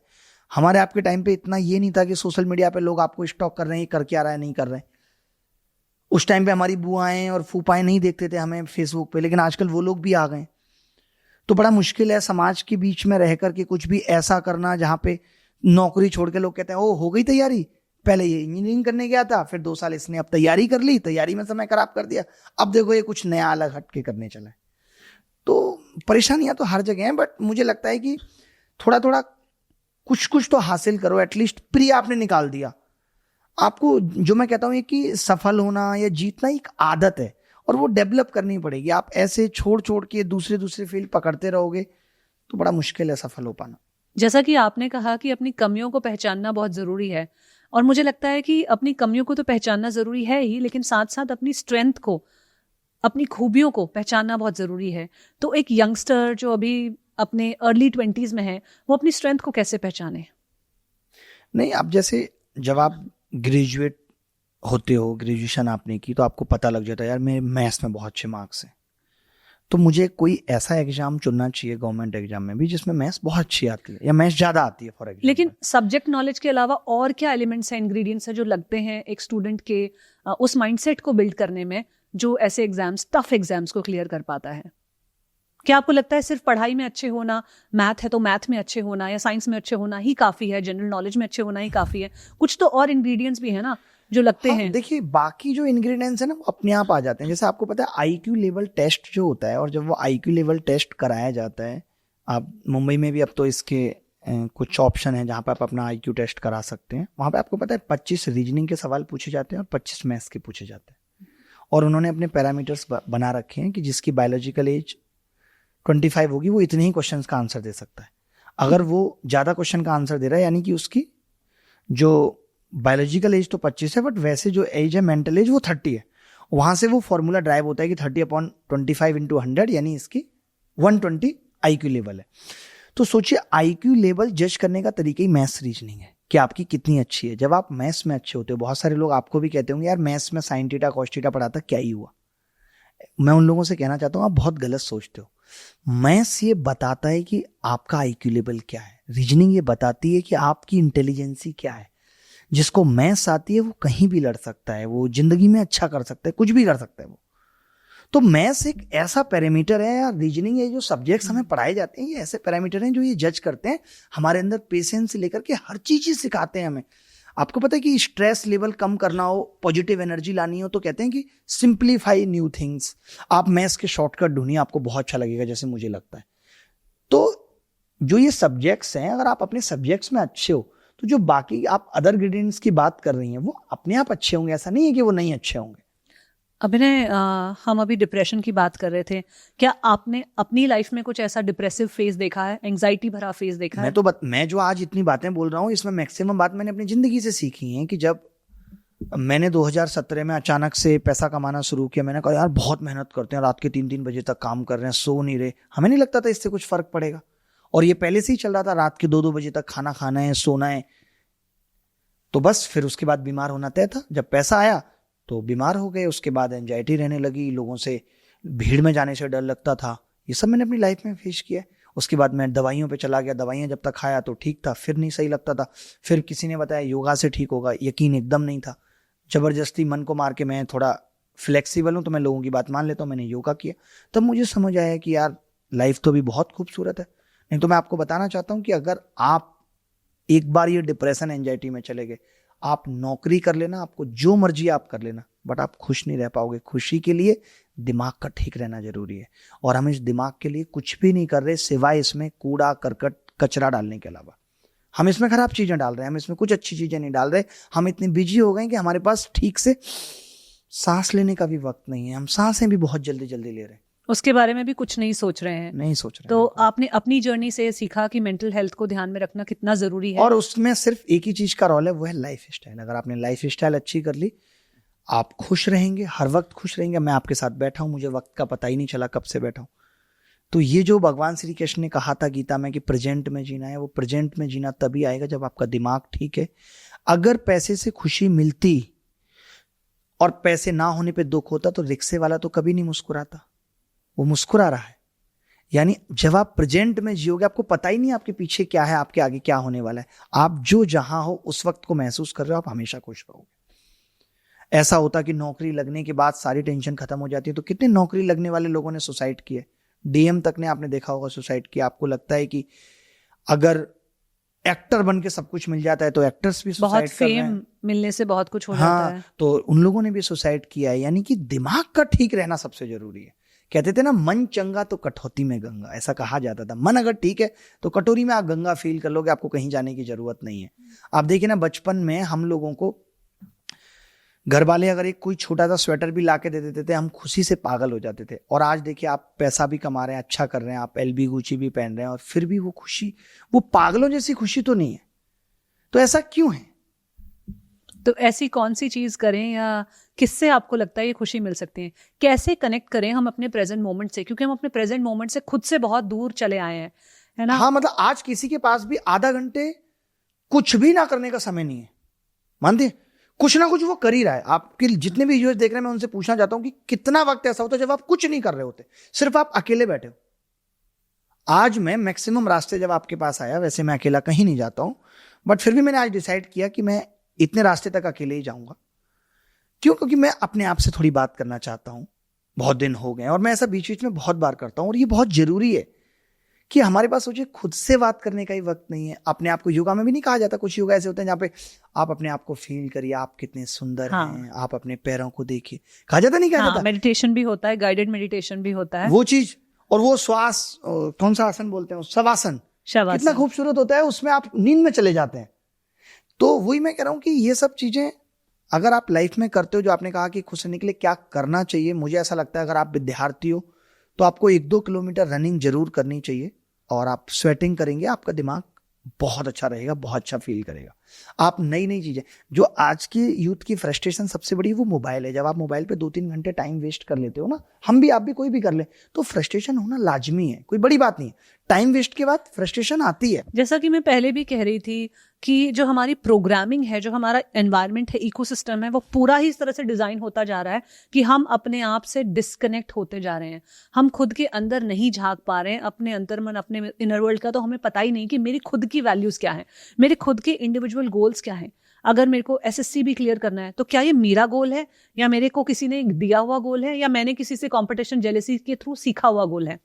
हमारे आपके टाइम पे इतना ये नहीं था कि सोशल मीडिया पे लोग आपको स्टॉक कर रहे हैं, कर क्या रहा है, नहीं कर रहे हैं। उस टाइम पे हमारी बुआएं और फूफाएं नहीं देखते थे हमें फेसबुक पे, लेकिन आजकल वो लोग भी आ गए। तो बड़ा मुश्किल है समाज के बीच में रह करके कुछ भी ऐसा करना जहां पे नौकरी छोड़ के लोग कहते हैं ओ हो गई तैयारी, पहले ये इंजीनियरिंग करने गया था, फिर 2 साल इसने अब तैयारी कर ली, तैयारी में समय खराब कर दिया, अब देखो ये कुछ नया अलग हटके करने चला है। तो परेशानियां तो हर जगह हैं, बट मुझे लगता है कि थोड़ा थोड़ा कुछ तो हासिल करो। एटलीस्ट प्री आपने निकाल दिया। आपको जो मैं कहता हूं ये कि सफल होना या जीतना एक आदत है और वो डेवलप करनी पड़ेगी। आप ऐसे छोड़ के दूसरे फील्ड पकड़ते रहोगे तो बड़ा मुश्किल है सफल हो पाना। जैसा कि आपने कहा कि अपनी कमियों को पहचानना बहुत ज़रूरी है, और मुझे लगता है कि अपनी कमियों को तो पहचानना ज़रूरी है ही, लेकिन साथ साथ अपनी स्ट्रेंथ को, अपनी खूबियों को पहचानना बहुत ज़रूरी है। तो एक यंगस्टर जो अभी अपने अर्ली 20s में है, वो अपनी स्ट्रेंथ को कैसे पहचाने? नहीं, अब जैसे जब आप ग्रेजुएट होते हो, ग्रेजुएशन आपने की, तो आपको पता लग जाता है यार मेरे मैथ्स में बहुत अच्छे मार्क्स हैं, तो मुझे कोई ऐसा एग्जाम चुनना चाहिए गवर्नमेंट एग्जाम में भी जिसमें मैथ्स बहुत अच्छी आती है या मैथ्स ज्यादा आती है फॉर एग्जाम्पल। लेकिन सब्जेक्ट नॉलेज के अलावा और क्या एलिमेंट्स हैं, इंग्रेडिएंट्स हैं जो लगते हैं एक स्टूडेंट के उस माइंडसेट को बिल्ड करने में, जो ऐसे एग्जाम्स, टफ एग्जाम्स को क्लियर कर पाता है? क्या आपको लगता है सिर्फ पढ़ाई में अच्छे होना, मैथ है तो मैथ में अच्छे होना या साइंस में अच्छे होना ही काफी है, जनरल नॉलेज में अच्छे होना ही काफी है? कुछ तो और इंग्रेडिएंट्स भी है ना जो लगते हैं। देखिए, बाकी जो इंग्रेडिएंट्स है ना वो अपने आप आ जाते हैं। जैसे आपको पता है आईक्यू लेवल टेस्ट जो होता है, और जब वो आईक्यू लेवल टेस्ट कराया जाता है, आप मुंबई में भी अब तो इसके कुछ ऑप्शन है जहाँ पे आप अपना IQ टेस्ट करा सकते हैं। वहाँ पे आपको पता है 25 रीजनिंग के सवाल पूछे जाते हैं और 25 मैथ्स के पूछे जाते हैं। और उन्होंने अपने पैरामीटर्स बना रखे हैं कि जिसकी बायोलॉजिकल एज 25 होगी वो इतने ही क्वेश्चंस का आंसर दे सकता है। अगर वो ज़्यादा क्वेश्चन का आंसर दे रहा है यानी कि उसकी जो बायोलॉजिकल एज तो 25 है, बट वैसे जो एज है मेंटल एज वो 30 है। वहाँ से वो फॉर्मूला ड्राइव होता है कि 30/25 × 100 यानी इसकी 120 IQ लेवल है। तो सोचिए IQ लेवल जज करने का तरीका ही मैथ्स रीजनिंग है कि आपकी कितनी अच्छी है। जब आप मैथ्स में अच्छे होते हो, बहुत सारे लोग आपको भी कहते होंगे यार मैथ्स में साइन थीटा कॉस थीटा पढ़ाता क्या ही हुआ। मैं उन लोगों से कहना चाहता हूँ आप बहुत गलत सोचते हो। मैथ्स ये बताता है कि आपका IQ लेवल क्या है, रीजनिंग ये बताती है कि आपकी इंटेलिजेंसी क्या है। जिसको मैथ्स आती है वो कहीं भी लड़ सकता है, वो जिंदगी में अच्छा कर सकता है, कुछ भी कर सकता है वो। तो मैथ्स एक ऐसा पैरामीटर है या रीजनिंग है, जो सब्जेक्ट्स हमें पढ़ाए जाते हैं ये ऐसे पैरामीटर हैं जो ये जज करते हैं हमारे अंदर पेशेंस से लेकर के हर चीज ही सिखाते हैं हमें। आपको पता है कि स्ट्रेस लेवल कम करना हो, पॉजिटिव एनर्जी लानी हो, तो कहते हैं कि सिंप्लीफाई न्यू थिंग्स। आप मैथ्स के शॉर्टकट ढूंढिए, आपको बहुत अच्छा लगेगा, जैसे मुझे लगता है। तो जो ये सब्जेक्ट्स हैं, अगर आप अपने सब्जेक्ट्स में अच्छे हो तो जो बाकी आप अदर ग्रेडियंट्स की बात कर रही हैं वो अपने आप अच्छे होंगे। ऐसा नहीं है कि वो नहीं अच्छे होंगे। अभिनय, हम अभी डिप्रेशन की बात कर रहे थे। क्या आपने अपनी लाइफ में कुछ ऐसा डिप्रेसिव फेज देखा है, एंजाइटी भरा फेज देखा है? मैं जो आज इतनी बातें बोल रहा हूँ इसमें मैक्सिमम बात मैंने अपनी जिंदगी से सीखी है कि जब मैंने 2017 में अचानक से पैसा कमाना शुरू किया, मैंने कहा यार बहुत मेहनत करते हैं, रात के 3-3 बजे तक काम कर रहे हैं, सो नहीं रहे, हमें नहीं लगता था इससे कुछ फर्क पड़ेगा। और ये पहले से ही चल रहा था, रात के 2-2 बजे तक खाना खाना है, सोना है। तो बस फिर उसके बाद बीमार होना तय था। जब पैसा आया तो बीमार हो गए, उसके बाद एंजाइटी रहने लगी, लोगों से भीड़ में जाने से डर लगता था। ये सब मैंने अपनी लाइफ में फेस किया। उसके बाद मैं दवाइयों पे चला गया, दवाइयां जब तक खाया तो ठीक था, फिर नहीं सही लगता था। फिर किसी ने बताया योगा से ठीक होगा, यकीन एकदम नहीं था। जबरदस्ती मन को मार के, मैं थोड़ा फ्लेक्सिबल हूं तो मैं लोगों की बात मान लेता हूं, मैंने योगा किया। तब मुझे समझ आया कि यार लाइफ तो भी बहुत खूबसूरत है। नहीं तो मैं आपको बताना चाहता हूं कि अगर आप एक बार ये डिप्रेशन एंजाइटी में चले गए, आप नौकरी कर लेना, आपको जो मर्जी आप कर लेना, बट आप खुश नहीं रह पाओगे। खुशी के लिए दिमाग का ठीक रहना जरूरी है। और हम इस दिमाग के लिए कुछ भी नहीं कर रहे सिवाय इसमें कूड़ा करकट कचरा डालने के अलावा। हम इसमें खराब चीजें डाल रहे हैं, हम इसमें कुछ अच्छी चीजें नहीं डाल रहे। हम इतने बिजी हो गए कि हमारे पास ठीक से सांस लेने का भी वक्त नहीं है। हम सांसें भी बहुत जल्दी जल्दी ले रहे हैं, उसके बारे में भी कुछ नहीं सोच रहे हैं। नहीं सोच रहे तो हैं। आपने अपनी जर्नी से सीखा कि मेंटल हेल्थ को ध्यान में रखना कितना जरूरी है। और उसमें सिर्फ एक ही चीज का रोल है, वो है लाइफ स्टाइल। अगर आपने लाइफ स्टाइल अच्छी कर ली, आप खुश रहेंगे, हर वक्त खुश रहेंगे। मैं आपके साथ बैठा हूं, मुझे वक्त का पता ही नहीं चला कब से बैठा हूं। तो ये जो भगवान श्री कृष्ण ने कहा था गीता में कि प्रेजेंट में जीना है, वो प्रेजेंट में जीना तभी आएगा जब आपका दिमाग ठीक है। अगर पैसे से खुशी मिलती और पैसे ना होने पे दुख होता तो रिक्शे वाला तो कभी नहीं मुस्कुराता, वो मुस्कुरा रहा है। यानी जब आप प्रेजेंट में जियोगे, आपको पता ही नहीं आपके पीछे क्या है, आपके आगे क्या होने वाला है। आप जो जहां हो उस वक्त को महसूस कर रहे हो, आप हमेशा खुश रहोगे। ऐसा होता कि नौकरी लगने के बाद सारी टेंशन खत्म हो जाती है। तो कितने नौकरी लगने वाले लोगों ने सुसाइड किए, DM तक ने आपने देखा होगा सुसाइड किया। आपको लगता है कि अगर एक्टर बन के सब कुछ मिल जाता है तो एक्टर्स भी सुसाइड कर रहे हैं, फेम मिलने से बहुत कुछ हो जाता है। तो उन लोगों ने भी सुसाइड किया है। यानी कि दिमाग का ठीक रहना सबसे जरूरी है। कहते थे ना, मन चंगा तो कटौती में गंगा, ऐसा कहा जाता था। मन अगर ठीक है तो कटोरी में आप गंगा फील कर लोगे, आपको कहीं जाने की जरूरत नहीं है। आप देखिए ना, बचपन में हम लोगों को घर वाले अगर एक कोई छोटा सा स्वेटर भी ला के दे देते थे, हम खुशी से पागल हो जाते थे। और आज देखिए, आप पैसा भी कमा रहे हैं, अच्छा कर रहे हैं, आप LV गुची भी पहन रहे हैं, और फिर भी वो खुशी, वो पागलों जैसी खुशी तो नहीं है। तो ऐसा क्यों है? तो ऐसी कौन सी चीज करें या किससे आपको लगता है ये खुशी मिल सकती है? कैसे कनेक्ट करें हम अपने प्रेजेंट मोमेंट से? क्योंकि हम अपने प्रेजेंट मोमेंट से खुद से बहुत दूर चले आए हैं, है ना? हाँ, मतलब आज किसी के पास भी आधा घंटे कुछ भी ना करने का समय नहीं है। मानते, कुछ ना कुछ वो कर ही रहा है। आपके जितने भी यूएस देख रहे हैं, मैं उनसे पूछना चाहता हूं कि कितना वक्त ऐसा होता है जब आप कुछ नहीं कर रहे होते, सिर्फ आप अकेले बैठे हो। आज मैं मैक्सिमम रास्ते जब आपके पास आया, वैसे मैं अकेला कहीं नहीं जाता हूं, बट फिर भी मैंने आज डिसाइड किया कि मैं इतने रास्ते तक अकेले ही जाऊंगा। क्यों? क्योंकि मैं अपने आप से थोड़ी बात करना चाहता हूं। बहुत दिन हो गए और मैं ऐसा बीच बीच में बहुत बार करता हूं, और ये बहुत जरूरी है कि हमारे पास सोचिए खुद से बात करने का ही वक्त नहीं है। अपने आप को, योगा में भी नहीं कहा जाता, कुछ योगा ऐसे होते हैं जहाँ पे आप अपने आप को फील करिए, आप कितने सुंदर हैं, आप अपने पैरों को देखिए, कहा जाता नहीं, कहा जाता। मेडिटेशन भी होता है, गाइडेड मेडिटेशन भी होता है, वो चीज। और वो श्वास, कौन सा आसन बोलते हैं, शवासन, शवासन। कितना खूबसूरत होता है, उसमें आप नींद में चले जाते हैं। तो वही मैं कह रहा हूँ कि ये सब चीजें अगर आप लाइफ में करते हो, जो आपने कहा कि खुश रहने के लिए क्या करना चाहिए, मुझे ऐसा लगता है अगर आप विद्यार्थी हो तो आपको 1-2 किलोमीटर रनिंग जरूर करनी चाहिए, और आप स्वेटिंग करेंगे, आपका दिमाग बहुत अच्छा रहेगा, बहुत अच्छा फील करेगा। आप नई नई चीजें, जो आज की यूथ की फ्रस्ट्रेशन सबसे बड़ी वो मोबाइल है। जब आप मोबाइल पे 2-3 घंटे टाइम वेस्ट कर लेते हो ना, हम भी, आप भी, कोई भी कर ले, तो फ्रस्ट्रेशन होना लाजमी है, कोई बड़ी बात नहीं है। टाइम वेस्ट के बाद फ्रस्ट्रेशन आती है। जैसा कि मैं पहले भी कह रही थी कि जो हमारी प्रोग्रामिंग है, जो हमारा एनवायरनमेंट है, इकोसिस्टम है, वो पूरा ही इस तरह से डिजाइन होता जा रहा है कि हम अपने आप से डिस्कनेक्ट होते जा रहे हैं। हम खुद के अंदर नहीं झांक पा रहे हैं, अपने अंतर्मन, अपने इनर वर्ल्ड का तो हमें पता ही नहीं कि मेरी खुद की वैल्यूज क्या है, मेरे खुद के इंडिविजुअल गोल्स क्या हैं। अगर मेरे को एसएससी भी क्लियर करना है तो क्या ये मेरा गोल है, या मेरे को किसी ने दिया हुआ गोल है, या मैंने किसी से कंपटीशन जेलेसी के थ्रू सीखा हुआ गोल है?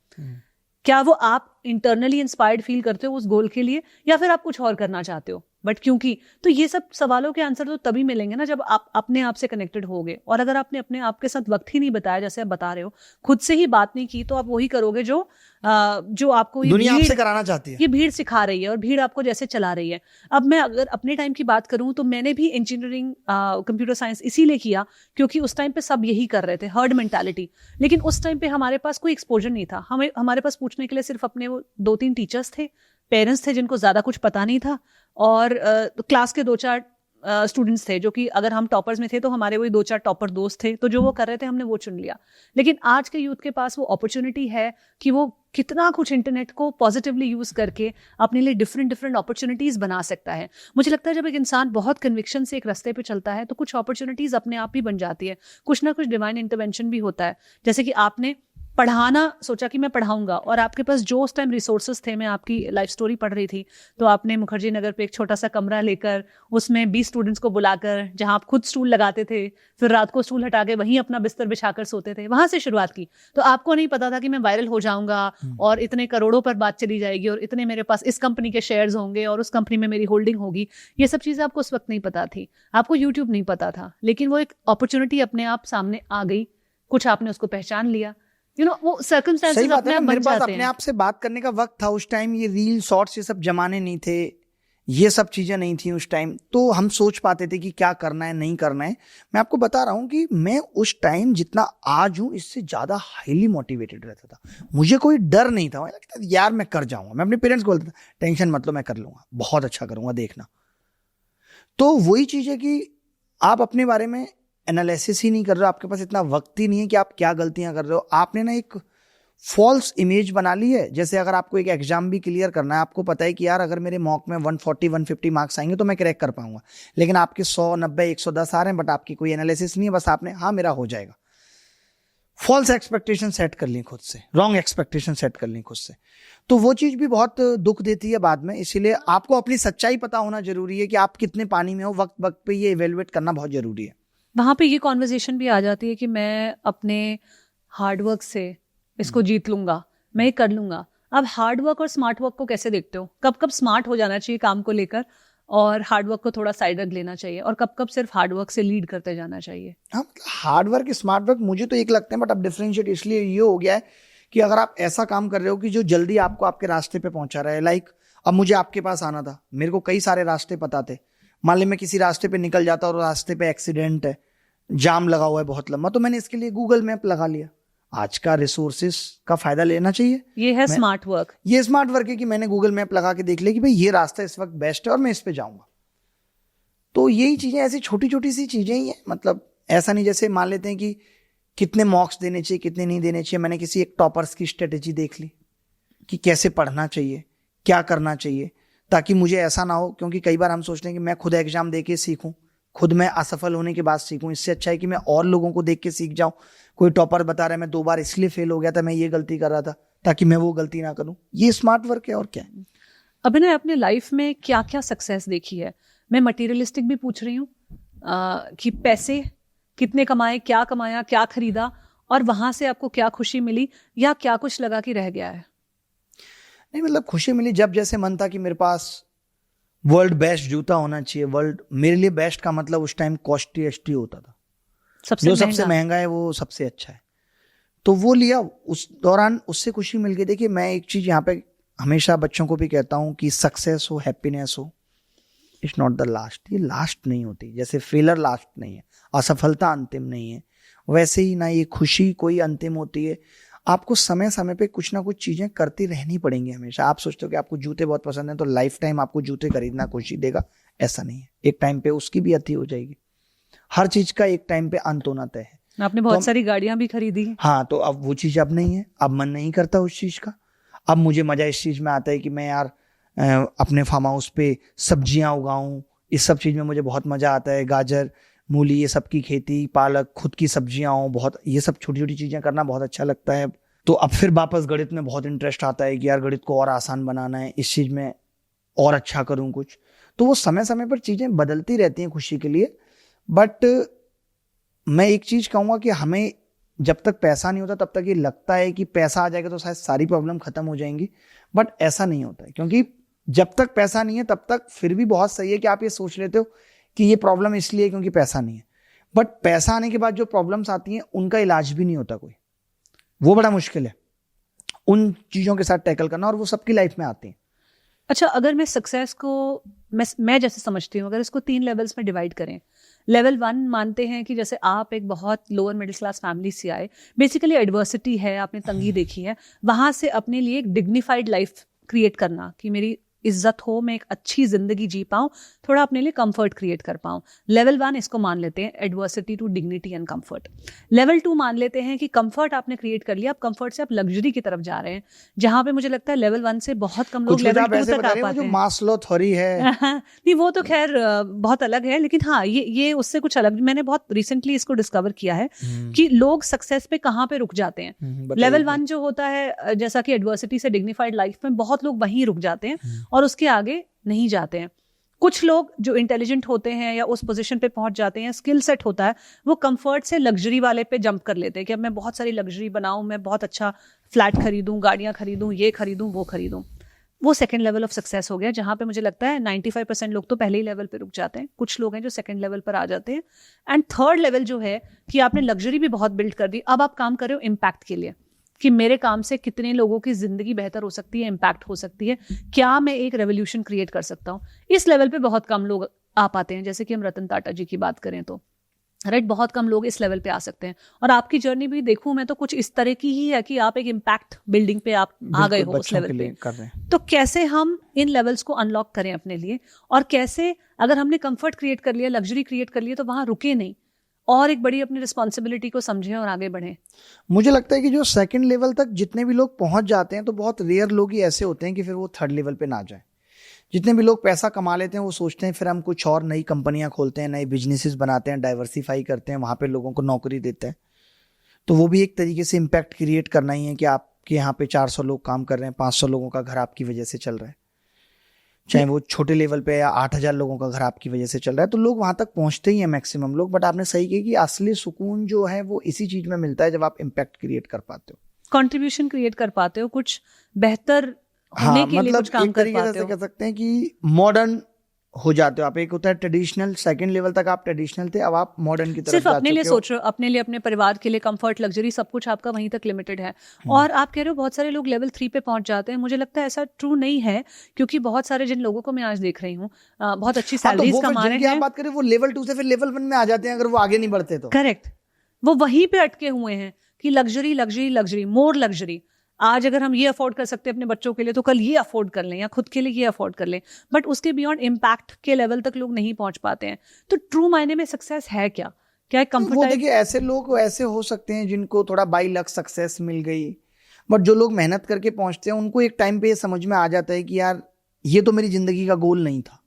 क्या वो आप इंटरनली इंस्पायर्ड फील करते हो उस गोल के लिए, या फिर आप कुछ और करना चाहते हो? बट क्योंकि, तो ये सब सवालों के आंसर तो तभी मिलेंगे ना जब आप अपने आप से कनेक्टेड होगे। और अगर आपने अपने आप के साथ वक्त ही नहीं बताया, जैसे आप बता रहे हो, खुद से ही बात नहीं की, तो आप वही करोगे जो आपको ये दुनिया भीड़ आपसे कराना चाहती है। ये भीड़ सिखा रही है और भीड़ आपको जैसे चला रही है। अब मैं अगर अपने टाइम की बात करूं तो मैंने भी इंजीनियरिंग, कंप्यूटर साइंस इसीलिए किया क्योंकि उस टाइम पे सब यही कर रहे थे, हर्ड मेंटालिटी। लेकिन उस टाइम पे हमारे पास कोई एक्सपोजर नहीं था, हमारे पास पूछने के लिए सिर्फ अपने वो 2-3 टीचर्स थे, पेरेंट्स थे जिनको ज्यादा कुछ पता नहीं था, और क्लास के 2-4 स्टूडेंट्स थे जो कि अगर हम टॉपर्स में थे तो हमारे वही 2-4 टॉपर दोस्त थे, तो जो वो कर रहे थे हमने वो चुन लिया। लेकिन आज के यूथ के पास वो अपॉर्चुनिटी है कि वो कितना कुछ इंटरनेट को पॉजिटिवली यूज करके अपने लिए डिफरेंट अपॉर्चुनिटीज बना सकता है। मुझे लगता है जब एक इंसान बहुत कन्विक्शन से एक रास्ते पे चलता है तो कुछ अपॉर्चुनिटीज अपने आप ही बन जाती है, कुछ ना कुछ डिवाइन इंटरवेंशन भी होता है। जैसे कि आपने पढ़ाना सोचा कि मैं पढ़ाऊंगा, और आपके पास जो उस टाइम रिसोर्सेज थे, मैं आपकी लाइफ स्टोरी पढ़ रही थी, तो आपने मुखर्जी नगर पे एक छोटा सा कमरा लेकर उसमें 20 स्टूडेंट्स को बुलाकर, जहां आप खुद स्टूल लगाते थे, फिर रात को स्टूल हटा के वहीं अपना बिस्तर बिछाकर सोते थे, वहां से शुरुआत की। तो आपको नहीं पता था कि मैं वायरल हो जाऊंगा और इतने करोड़ों पर बात चली जाएगी और इतने मेरे पास इस कंपनी के शेयर्स होंगे और उस कंपनी में मेरी होल्डिंग होगी। ये सब चीजें आपको उस वक्त नहीं पता थी, आपको यूट्यूब नहीं पता था, लेकिन वो एक अपॉर्चुनिटी अपने आप सामने आ गई, कुछ आपने उसको पहचान लिया। वो सर्कमस्टेंसेस अपने आप बन मेरे पास जाते अपने हैं। आप से बात करने का वक्त था उस टाइम, ये रील शॉर्ट्स ये सब जमाने नहीं थे, ये सब चीजें नहीं थी उस टाइम, तो हम सोच पाते थे कि क्या करना है नहीं करना है। मैं आपको बता रहा हूं कि मैं उस टाइम जितना आज हूं इससे ज्यादा हाईली मोटिवेटेड रहता था। मुझे कोई डर नहीं था, मुझे लगता था यार मैं कर जाऊंगा। मैं अपने पेरेंट्स को बोलता था टेंशन मत लो, मैं कर लूंगा, बहुत अच्छा करूंगा, देखना। तो वही चीज है कि आप अपने बारे में एनालिसिस ही नहीं कर रहे हो, आपके पास इतना वक्त ही नहीं है कि आप क्या गलतियां कर रहे हो। आपने ना एक फॉल्स इमेज बना ली है। जैसे अगर आपको एक एग्जाम भी क्लियर करना है, आपको पता है कि यार अगर मेरे मॉक में 140-150 मार्क्स आएंगे तो मैं क्रैक कर पाऊंगा, लेकिन आपके 100, 90, 110 आ रहे हैं, बट आपकी कोई एनालिसिस नहीं है, बस आपने हाँ मेरा हो जाएगा। फॉल्स एक्सपेक्टेशन सेट कर ली खुद से, रॉन्ग एक्सपेक्टेशन सेट कर ली खुद से, तो वो चीज भी बहुत दुख देती है बाद में। इसीलिए आपको अपनी सच्चाई पता होना जरूरी है कि आप कितने पानी में हो, वक्त वक्त पे ये इवेलुएट करना बहुत जरूरी है। वहां पे ये कॉन्वर्जेशन भी आ जाती है कि मैं अपने हार्डवर्क से इसको जीत लूंगा, मैं ये कर लूंगा। अब हार्डवर्क और स्मार्ट वर्क को कैसे देखते हो? कब कब स्मार्ट हो जाना चाहिए काम को लेकर और हार्डवर्क को थोड़ा साइड रख लेना चाहिए, और कब कब सिर्फ हार्डवर्क से लीड करते जाना चाहिए? हाँ, मतलब हार्ड वर्क स्मार्ट वर्क मुझे तो एक लगते हैं, बट अब डिफरेंशिएट इसलिए ये हो गया है कि अगर आप ऐसा काम कर रहे हो कि जो जल्दी आपको आपके रास्ते पे पहुंचा रहा है, लाइक अब मुझे आपके पास आना था, मेरे को कई सारे रास्ते पता थे, मान ली मैं किसी रास्ते पे निकल जाता और रास्ते पे एक्सीडेंट है, जाम लगा हुआ है बहुत लंबा, तो मैंने इसके लिए गूगल मैप लगा लिया। आज का रिसोर्सेस का फायदा लेना चाहिए, ये है स्मार्ट वर्क। ये स्मार्ट वर्क है कि मैंने गूगल मैप लगा के देख लिया कि भाई ये रास्ता इस वक्त बेस्ट है और मैं इस पे जाऊंगा। तो यही चीजें, ऐसी छोटी छोटी सी चीजें ही हैं। मतलब ऐसा नहीं जैसे मान लेते हैं कि कितने मॉक्स देने चाहिए, कितने नहीं देने चाहिए। मैंने किसी एक टॉपर्स की स्ट्रेटेजी देख ली कि कैसे पढ़ना चाहिए, क्या करना चाहिए, ताकि मुझे ऐसा ना हो, क्योंकि कई बार हम सोचते हैं कि मैं खुद एग्जाम दे के सीखूं, खुद मैं असफल होने के बाद सीखूं। इससे अच्छा है कि मैं और लोगों को देख के सीख जाऊं। कोई टॉपर बता रहा है मैं 2 बार इसलिए फेल हो गया था, मैं ये गलती कर रहा था, ताकि मैं वो गलती ना करूं। ये स्मार्ट वर्क है और क्या है। अभिनय, अपने लाइफ में क्या क्या सक्सेस देखी है? मैं मटेरियलिस्टिक भी पूछ रही हूँ कि पैसे कितने कमाए, क्या कमाया, क्या खरीदा, और वहां से आपको क्या खुशी मिली, या क्या कुछ लगा कि रह गया है? नहीं, मतलब खुशी मिली जब जैसे मन था कि मेरे पास वर्ल्ड बेस्ट जूता होना चाहिए। वर्ल्ड मेरे लिए बेस्ट का मतलब उस टाइम कॉस्टिएस्टी होता था, जो सबसे महंगा है वो सबसे अच्छा है, तो वो लिया। उस दौरान उससे खुशी मिल गई। देखिए मैं एक चीज यहाँ पे हमेशा बच्चों को भी कहता हूँ कि सक्सेस हो, हैप्पीनेस हो, इट्स नॉट द लास्ट। ये लास्ट नहीं होती। जैसे फेलर लास्ट नहीं है, असफलता अंतिम नहीं है, वैसे ही ना ये खुशी कोई अंतिम होती है। आपको समय समय पे कुछ ना कुछ चीजें करती रहनी पड़ेंगी हमेशा। आप सोचते हो कि आपको जूते बहुत पसंद है तो लाइफ टाइम आपको जूते खरीदना खुशी देगा, ऐसा नहीं है। एक टाइम पे उसकी भी अति हो जाएगी। हर चीज का एक टाइम पे अंत होना तय है। आपने बहुत सारी गाड़ियां भी खरीदी हैं। हाँ, तो अब वो चीज अब नहीं है, अब मन नहीं करता उस चीज का। अब मुझे मजा इस चीज में आता है कि मैं यार अपने फार्म हाउस पे सब्जियां उगाऊं। इस सब चीज में मुझे बहुत मजा आता है। गाजर, मूली, ये सब की खेती, पालक, खुद की सब्जियां हो, बहुत ये सब छोटी छोटी चीजें करना बहुत अच्छा लगता है। तो अब फिर वापस गणित में बहुत इंटरेस्ट आता है कि यार गणित को और आसान बनाना है, इस चीज में और अच्छा करूं कुछ। तो वो समय समय पर चीजें बदलती रहती हैं खुशी के लिए। बट मैं एक चीज कहूंगा कि हमें जब तक पैसा नहीं होता तब तक ये लगता है कि पैसा आ जाएगा तो शायद सारी प्रॉब्लम खत्म हो जाएंगी, बट ऐसा नहीं होता है। क्योंकि जब तक पैसा नहीं है तब तक फिर भी बहुत सही है कि आप ये सोच लेते हो कि ये प्रॉब्लम इसलिए है क्योंकि पैसा नहीं है। बट पैसा आने के बाद जो प्रॉब्लम्स आती हैं उनका इलाज भी नहीं होता कोई। वो बड़ा मुश्किल है उन चीजों के साथ टैकल करना, और वो सबकी लाइफ में आती हैं। अच्छा, अगर मैं सक्सेस को मैं जैसे समझती हूँ, अगर इसको 3 लेवल्स में डिवाइड करें। लेवल 1 मानते हैं कि जैसे आप एक बहुत लोअर मिडिल क्लास फैमिली से आए, बेसिकली एडवर्सिटी है, आपने तंगी देखी है, वहां से अपने लिए एक डिग्निफाइड लाइफ क्रिएट करना कि मेरी इज्जत हो, मैं एक अच्छी जिंदगी जी पाऊं, थोड़ा अपने लिए कंफर्ट क्रिएट कर पाऊं। लेवल 1 इसको मान लेते हैं, adversity to dignity and comfort. Level 2 मान लेते हैं कि कंफर्ट आपने क्रिएट कर लिया, अब कंफर्ट से आप लग्जरी की तरफ जा रहे हैं, जहां पे मुझे लगता है लेवल 1 से बहुत कम लोग लेवल 2 तक आ पाते हैं। मास्लो थ्योरी है नहीं, वो तो खैर बहुत अलग है, लेकिन हाँ, ये उससे कुछ अलग। मैंने बहुत रिसेंटली इसको डिस्कवर किया है कि लोग सक्सेस पे कहाँ पे रुक जाते हैं। लेवल 1 जो होता है, जैसा कि एडवर्सिटी से डिग्निफाइड लाइफ में, बहुत लोग वहीं रुक जाते हैं और उसके आगे नहीं जाते हैं। कुछ लोग जो इंटेलिजेंट होते हैं या उस पोजीशन पे पहुंच जाते हैं, स्किल सेट होता है, वो कंफर्ट से लग्जरी वाले पे जंप कर लेते हैं कि अब मैं बहुत सारी लग्जरी बनाऊं, मैं बहुत अच्छा फ्लैट खरीदूं, गाड़ियां खरीदूं, ये खरीदूं, वो खरीदूं। वो सेकंड लेवल ऑफ सक्सेस हो गया, जहां पे मुझे लगता है 95% लोग तो पहले ही लेवल पे रुक जाते हैं। कुछ लोग हैं जो सेकंड लेवल पर आ जाते हैं। एंड थर्ड लेवल जो है कि आपने लग्जरी भी बहुत बिल्ड कर दी, अब आप काम कर रहे हो इम्पैक्ट के लिए कि मेरे काम से कितने लोगों की जिंदगी बेहतर हो सकती है, इम्पैक्ट हो सकती है, क्या मैं एक रेवोल्यूशन क्रिएट कर सकता हूँ। इस लेवल पे बहुत कम लोग आ पाते हैं। जैसे कि हम रतन टाटा जी की बात करें तो राइट, बहुत कम लोग इस लेवल पे आ सकते हैं। और आपकी जर्नी भी देखूं मैं तो कुछ इस तरह की ही है कि आप एक इम्पैक्ट बिल्डिंग पे आप आ गए हो उस लेवल पे कर रहे हैं। तो कैसे हम इन लेवल्स को अनलॉक करें अपने लिए, और कैसे अगर हमने कंफर्ट क्रिएट कर लिया, लग्जरी क्रिएट कर लिया, तो वहां रुके नहीं और एक बड़ी अपनी रिस्पॉन्सिबिलिटी को समझें और आगे बढ़ें। मुझे लगता है कि जो सेकंड लेवल तक जितने भी लोग पहुंच जाते हैं, तो बहुत रेयर लोग ही ऐसे होते हैं कि फिर वो थर्ड लेवल पे ना जाए। जितने भी लोग पैसा कमा लेते हैं वो सोचते हैं फिर हम कुछ और नई कंपनियां खोलते हैं, नए बिजनेसेस बनाते हैं, डाइवर्सिफाई करते हैं, वहां पे लोगों को नौकरी देते हैं। तो वो भी एक तरीके से इम्पैक्ट क्रिएट करना ही है कि आपके यहाँ पे 400 लोग काम कर रहे हैं, 500 लोगों का घर आपकी वजह से चल रहा है, चाहे वो छोटे लेवल पे या 8000 लोगों का घर आपकी वजह से चल रहा है। तो लोग वहां तक पहुंचते ही हैं मैक्सिमम लोग। बट आपने सही कही कि असली सुकून जो है वो इसी चीज में मिलता है जब आप इम्पैक्ट क्रिएट कर पाते हो, कंट्रीब्यूशन क्रिएट कर पाते हो, कुछ बेहतर होने के लिए कुछ काम कर पाते हो। कह सकते हैं कि मॉडर्न हो जाते हो आप। एक होता है ट्रेडिशनल, सेकंड लेवल तक आप ट्रेडिशनल थे, अब आप मॉडर्न की तरफ सिर्फ अपने लिए सोच रहे हो, अपने लिए, अपने परिवार के लिए, कंफर्ट, लग्जरी, सब कुछ आपका वहीं तक लिमिटेड है। और आप कह रहे हो बहुत सारे लोग लेवल 3 पे पहुंच जाते हैं। मुझे लगता है ऐसा ट्रू नहीं है, क्योंकि बहुत सारे जिन लोगों को मैं आज देख रही हूँ बहुत अच्छी सैलरीज कमा रहे हैं, बात करें वो लेवल 2 से फिर लेवल 1 में आ जाते हैं अगर वो आगे नहीं बढ़ते तो। करेक्ट, वो वहीं पे अटके हुए हैं कि लग्जरी लग्जरी लग्जरी, मोर लग्जरी। आज अगर हम ये अफोर्ड कर सकते हैं अपने बच्चों के लिए, तो कल ये अफोर्ड कर लें, या खुद के लिए ये अफोर्ड कर लें। बट उसके बियॉन्ड इम्पैक्ट के लेवल तक लोग नहीं पहुंच पाते हैं। तो ट्रू मायने में सक्सेस है क्या? क्या कंफर्ट? वो देखिए, ऐसे लोग ऐसे हो सकते हैं जिनको थोड़ा बाई लक सक्सेस मिल गई, बट जो लोग मेहनत करके पहुंचते हैं उनको एक टाइम पे ये समझ में आ जाता है कि यार ये तो मेरी जिंदगी का गोल नहीं था।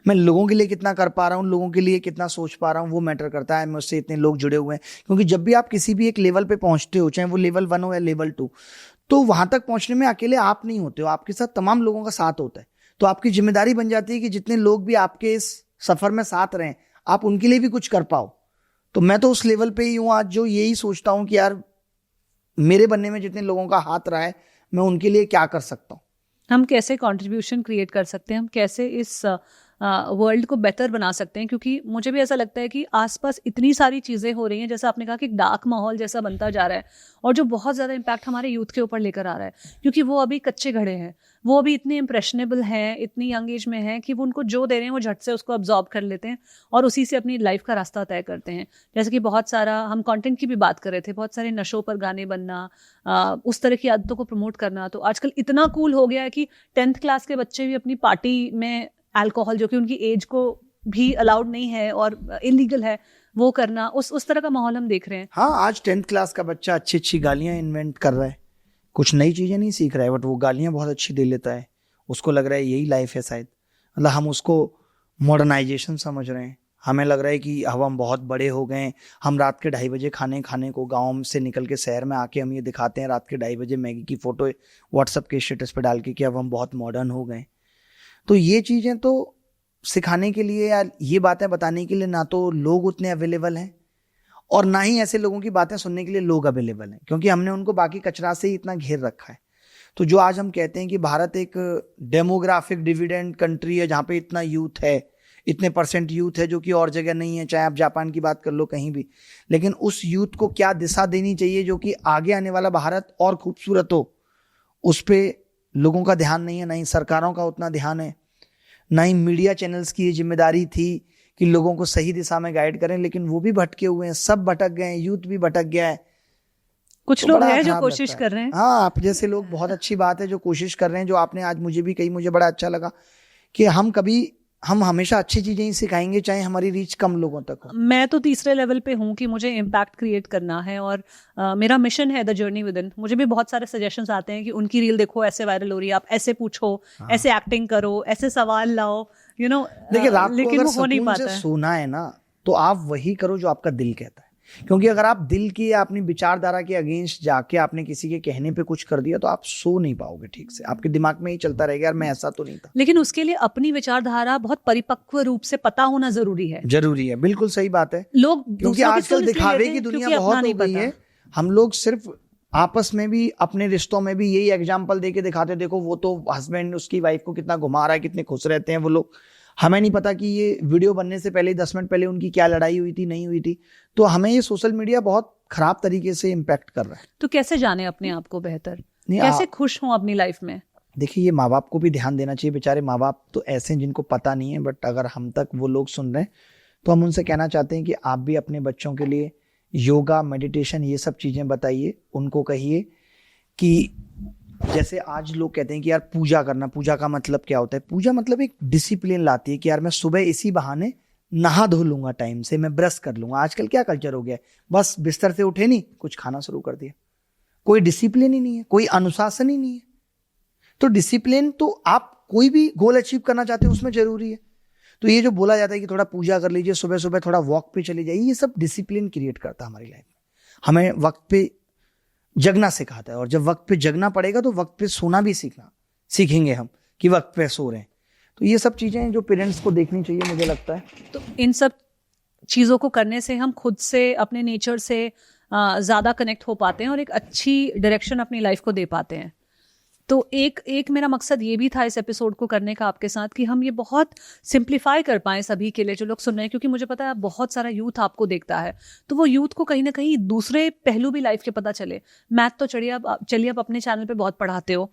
मैं लोगों के लिए कितना कर पा रहा हूँ, लोगों के लिए कितना सोच पा रहा हूँ, वो मैटर करता है। मुझसे इतने लोग जुड़े हुए हैं। क्योंकि जब भी आप किसी भी एक लेवल पे पहुंचते हो, चाहे वो लेवल 1 हो या लेवल 2, तो वहां तक पहुंचने में अकेले आप नहीं होते हो, आपके साथ तमाम लोगों का साथ होता है। तो आपकी जिम्मेदारी बन जाती है कि जितने लोग भी आपके इस सफर में साथ रहें, आप उनके लिए भी कुछ कर पाओ। तो मैं तो उस लेवल पे ही हूँ आज, जो यही सोचता हूँ कि यार मेरे बनने में जितने लोगों का हाथ रहा है, मैं उनके लिए क्या कर सकता हूँ। हम कैसे कंट्रीब्यूशन क्रिएट कर सकते हैं, हम कैसे इस वर्ल्ड को बेटर बना सकते हैं। क्योंकि मुझे भी ऐसा लगता है कि आसपास इतनी सारी चीज़ें हो रही हैं, जैसा आपने कहा कि एक डार्क माहौल जैसा बनता जा रहा है, और जो बहुत ज़्यादा इम्पैक्ट हमारे यूथ के ऊपर लेकर आ रहा है, क्योंकि वो अभी कच्चे घड़े हैं, वो अभी इतने इम्प्रेशनेबल हैं, इतनी यंग एज में हैं कि वो उनको जो दे रहे हैं वो झट से उसको अब्जॉर्ब कर लेते हैं और उसी से अपनी लाइफ का रास्ता तय करते हैं। जैसे कि बहुत सारा हम कंटेंट की भी बात कर रहे थे, बहुत सारे नशों पर गाने बनना, उस तरह की आदतों को प्रमोट करना। तो आजकल इतना कूल हो गया है कि 10th क्लास के बच्चे भी अपनी पार्टी में अल्कोहल, जो कि उनकी एज को भी अलाउड नहीं है और इलीगल है, वो करना, उस तरह का माहौल हम देख रहे हैं। हाँ, आज 10th क्लास का बच्चा अच्छी अच्छी गालियां इन्वेंट कर रहा है, कुछ नई चीजें नहीं सीख रहा है, बट वो गालियां बहुत अच्छी दे लेता है। उसको लग रहा है यही लाइफ है शायद, मतलब हम उसको मॉडर्नाइजेशन समझ रहे हैं। हमें लग रहा है कि अब हम बहुत बड़े हो गए हैं। हम रात के 2:30 बजे खाने को गांव से निकल के शहर में आके हम ये दिखाते हैं रात के 2:30 बजे मैगी की फोटो व्हाट्सएप के स्टेटस पे डाल के कि अब हम बहुत मॉडर्न हो गए। तो ये चीजें तो सिखाने के लिए या ये बातें बताने के लिए ना तो लोग उतने अवेलेबल हैं और ना ही ऐसे लोगों की बातें सुनने के लिए लोग अवेलेबल हैं, क्योंकि हमने उनको बाकी कचरा से ही इतना घेर रखा है। तो जो आज हम कहते हैं कि भारत एक डेमोग्राफिक डिविडेंड कंट्री है, जहाँ पे इतना यूथ है, इतने % यूथ है, जो कि और जगह नहीं है, चाहे आप जापान की बात कर लो, कहीं भी। लेकिन उस यूथ को क्या दिशा देनी चाहिए जो कि आगे आने वाला भारत और खूबसूरत हो, उस पर लोगों का ध्यान नहीं है, ना ही सरकारों का उतना ध्यान है, ना ही मीडिया चैनल्स की ये जिम्मेदारी थी कि लोगों को सही दिशा में गाइड करें। लेकिन वो भी भटके हुए हैं, सब भटक गए हैं, यूथ भी भटक गया है। कुछ तो लोग बड़ा हैं जो खराब कोशिश लगता है। कर रहे हैं। हाँ, आप जैसे लोग, बहुत अच्छी बात है जो कोशिश कर रहे हैं, जो आपने आज मुझे भी कही, मुझे बड़ा अच्छा लगा कि हम हमेशा अच्छी चीजें ही सिखाएंगे, चाहे हमारी रीच कम लोगों तक हो। मैं तो तीसरे लेवल पे हूँ कि मुझे इम्पैक्ट क्रिएट करना है, और मेरा मिशन है द जर्नी विद इन। मुझे भी बहुत सारे सजेशंस आते हैं कि उनकी रील देखो, ऐसे वायरल हो रही है, आप ऐसे पूछो, ऐसे एक्टिंग करो, ऐसे सवाल लाओ, देखिए, रात को लेकिन अगर वो हो नहीं सुकून पाता से है। सोना है ना, तो आप वही करो जो आपका दिल कहता है। क्योंकि अगर आप दिल की या अपनी विचारधारा के अगेंस्ट जाके आपने किसी के कहने पे कुछ कर दिया, तो आप सो नहीं पाओगे ठीक से। आपके दिमाग में ही चलता रहेगा, यार मैं ऐसा तो नहीं था। लेकिन उसके लिए अपनी विचारधारा बहुत परिपक्व रूप से पता होना जरूरी है। जरूरी है, बिल्कुल सही बात है। लोग क्योंकि दूसरों की आजकल सुन इसलिए दिखावे लेते की हैं दुनिया क्योंकि अपना बहुत हो नहीं गई पता। है। हम लोग सिर्फ आपस में भी, अपने रिश्तों में भी यही एग्जाम्पल दे के दिखाते हैं, देखो वो तो हस्बैंड उसकी वाइफ को कितना घुमा रहा है, कितने खुश रहते हैं वो लोग। हमें नहीं पता कि ये वीडियो बनने से पहले 10 मिनट पहले उनकी क्या लड़ाई हुई थी, नहीं हुई थी। तो हमें ये सोशल मीडिया बहुत खराब तरीके से इम्पैक्ट कर रहा है। तो कैसे जाने अपने आप को बेहतर, नहीं, कैसे खुश हों अपनी लाइफ में? देखिए, ये माँ बाप को भी ध्यान देना चाहिए। बेचारे माँ बाप तो ऐसे हैं जिनको पता नहीं है, बट अगर हम तक वो लोग सुन रहे हैं तो हम उनसे कहना चाहते हैं कि आप भी अपने बच्चों के लिए योगा, मेडिटेशन, ये सब चीजें बताइए। उनको कहिए कि जैसे आज लोग कहते हैं कि यार पूजा करना, पूजा का मतलब क्या होता है? पूजा मतलब एक डिसिप्लिन लाती है कि यार मैं सुबह इसी बहाने नहा धो लूंगा, टाइम से मैं ब्रश कर लूंगा। आजकल क्या कल्चर हो गया है, बस बिस्तर से उठे नहीं, कुछ खाना शुरू कर दिया। कोई डिसिप्लिन ही नहीं है, कोई अनुशासन ही नहीं है। तो डिसिप्लिन तो आप कोई भी गोल अचीव करना चाहते हैं उसमें जरूरी है। तो ये जो बोला जाता है कि थोड़ा पूजा कर लीजिए, सुबह सुबह थोड़ा वॉक पे चले जाइए, ये सब डिसिप्लिन क्रिएट करता है हमारी लाइफ में। हमें वक्त पे जगना सिखाता है, और जब वक्त पे जगना पड़ेगा तो वक्त पे सोना भी सीखेंगे हम कि वक्त पे सो रहे हैं। तो ये सब चीजें जो पेरेंट्स को देखनी चाहिए, मुझे लगता है। तो इन सब चीज़ों को करने से हम खुद से, अपने नेचर से ज़्यादा कनेक्ट हो पाते हैं और एक अच्छी डायरेक्शन अपनी लाइफ को दे पाते हैं। तो एक मेरा मकसद ये भी था इस एपिसोड को करने का आपके साथ, कि हम ये बहुत सिंप्लीफाई कर पाएं सभी के लिए जो लोग सुन रहे हैं, क्योंकि मुझे पता है बहुत सारा यूथ आपको देखता है, तो वो यूथ को कहीं ना कहीं दूसरे पहलू भी लाइफ के पता चले। मैथ तो चलिए आप अपने चैनल पे बहुत पढ़ाते हो,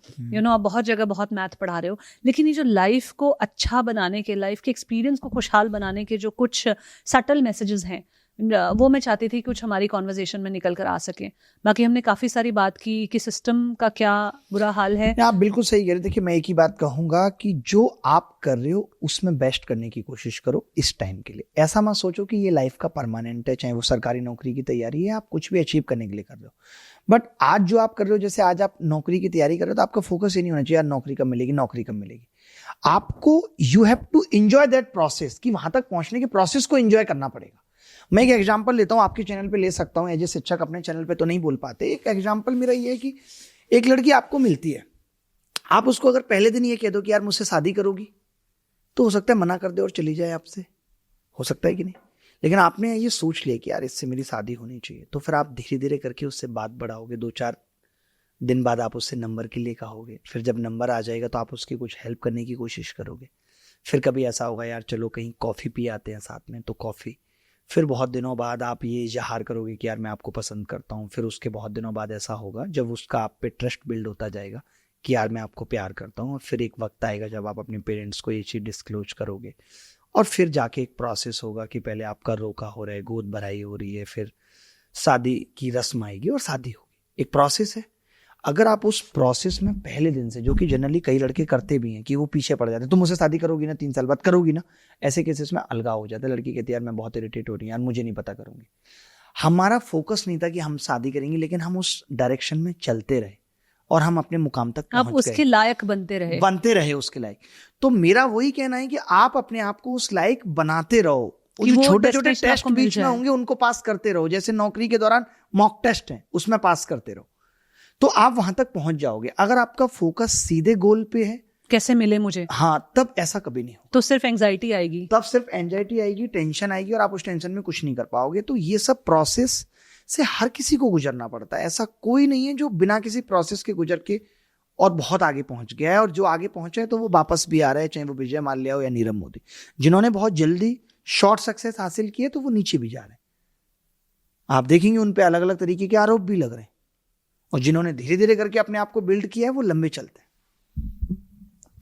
आप बहुत जगह बहुत मैथ पढ़ा रहे हो, लेकिन ये जो लाइफ को अच्छा बनाने के, लाइफ के एक्सपीरियंस को खुशहाल बनाने के जो कुछ सटल मैसेजेस हैं, वो मैं चाहती थी कुछ हमारी कॉन्वर्जेशन में निकल कर आ सके। बाकी हमने काफ़ी सारी बात की कि सिस्टम का क्या बुरा हाल है। आप बिल्कुल सही कह रहे हैं। देखिए, मैं एक ही बात कहूंगा कि जो आप कर रहे हो उसमें बेस्ट करने की कोशिश करो इस टाइम के लिए। ऐसा मत सोचो कि ये लाइफ का परमानेंट है, चाहे वो सरकारी नौकरी की तैयारी है, आप कुछ भी अचीव करने के लिए कर रहे हो। बट आज जो आप कर रहे हो, जैसे आज आप नौकरी की तैयारी कर रहे हो, तो आपका फोकस ये नहीं होना चाहिए यार नौकरी कब मिलेगी, नौकरी कब मिलेगी। आपको you have to enjoy that process, कि वहां तक पहुंचने के प्रोसेस को एंजॉय करना पड़ेगा। मैं एक एग्जांपल लेता हूं, आपके चैनल पे ले सकता हूं, एज ए शिक्षक अपने चैनल पे तो नहीं बोल पाते। एक एग्जांपल मेरा ये है कि एक लड़की आपको मिलती है, आप उसको अगर पहले दिन ये कह दो कि यार मुझसे शादी करोगी, तो हो सकता है मना कर दे और चली जाए आपसे, हो सकता है कि नहीं। लेकिन आपने ये सोच लिया कि यार इससे मेरी शादी होनी चाहिए, तो फिर आप धीरे धीरे करके उससे बात बढ़ाओगे। 2-4 दिन बाद आप उससे नंबर के लिए कहोगे, फिर जब नंबर आ जाएगा तो आप उसकी कुछ हेल्प करने की कोशिश करोगे, फिर कभी ऐसा होगा यार चलो कहीं कॉफ़ी पी आते हैं साथ में, तो कॉफ़ी। फिर बहुत दिनों बाद आप ये इजहार करोगे कि यार मैं आपको पसंद करता हूँ। फिर उसके बहुत दिनों बाद ऐसा होगा जब उसका आप पे ट्रस्ट बिल्ड होता जाएगा कि यार मैं आपको प्यार करता हूँ। और फिर एक वक्त आएगा जब आप अपने पेरेंट्स को ये चीज़ डिस्क्लोज करोगे। और फिर जाके एक प्रोसेस होगा कि पहले आपका रोका हो रहा है, गोद भराई हो रही है, फिर शादी की रस्म आएगी और शादी होगी। एक प्रोसेस है। अगर आप उस प्रोसेस में पहले दिन से, जो कि जनरली कई लड़के करते भी हैं कि वो पीछे पड़ जाते हैं, तुम मुझसे शादी करोगी ना, 3 साल बाद करोगी ना, ऐसे केसेस में अलगाव हो जाता है। लड़की कहती है यार मैं बहुत इरिटेट हो रही हूँ यार, मुझे नहीं पता करूंगी। हमारा फोकस नहीं था कि हम शादी करेंगे, लेकिन हम उस डायरेक्शन में चलते रहे और हम अपने मुकाम तक आप पहुंच उसके लायक बनते रहे उसके लायक। तो मेरा वही कहना है कि आप अपने आप को उस लायक बनाते रहो। वो जो छोटे छोटे टेस्ट बीच में होंगे उनको पास करते रहो। जैसे नौकरी के दौरान मॉक टेस्ट है, उसमें पास करते रहो तो आप वहां तक पहुंच जाओगे। अगर आपका फोकस सीधे गोल पे है, कैसे मिले मुझे, हाँ, तब ऐसा कभी नहीं हो। तो सिर्फ एंजाइटी आएगी, टेंशन आएगी और आप उस टेंशन में कुछ नहीं कर पाओगे। तो ये सब प्रोसेस से हर किसी को गुजरना पड़ता है। ऐसा कोई नहीं है जो बिना किसी प्रोसेस के गुजर के और बहुत आगे पहुंच गया है। और जो आगे पहुंचा है तो वो वापस भी आ रहा है, चाहे वो विजय माल्या हो या नीरव मोदी। जिन्होंने बहुत जल्दी शॉर्ट सक्सेस हासिल किए तो वो नीचे भी जा रहे हैं। आप देखेंगे उन पे अलग अलग तरीके के आरोप भी लग रहे हैं। और जिन्होंने धीरे धीरे करके अपने आप को बिल्ड किया है वो लंबे चलते हैं।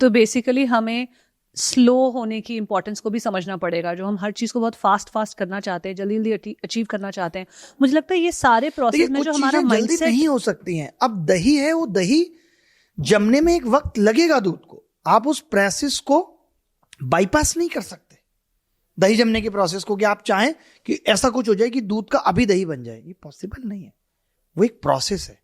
तो बेसिकली हमें स्लो होने की इंपॉर्टेंस को भी समझना पड़ेगा। जो हम हर चीज को बहुत फास्ट करना चाहते हैं, जल्दी जल्दी अचीव करना चाहते हैं, मुझे लगता है ये सारे प्रोसेस में जो हमारा माइंडसेट नहीं हो सकती हैं। अब दही है, वो दही जमने में एक वक्त लगेगा दूध को। आप उस प्रोसेस को बाईपास नहीं कर सकते, दही जमने के प्रोसेस को, कि आप चाहें कि ऐसा कुछ हो जाए कि दूध का अभी दही बन जाए, ये पॉसिबल नहीं है। वो एक प्रोसेस है।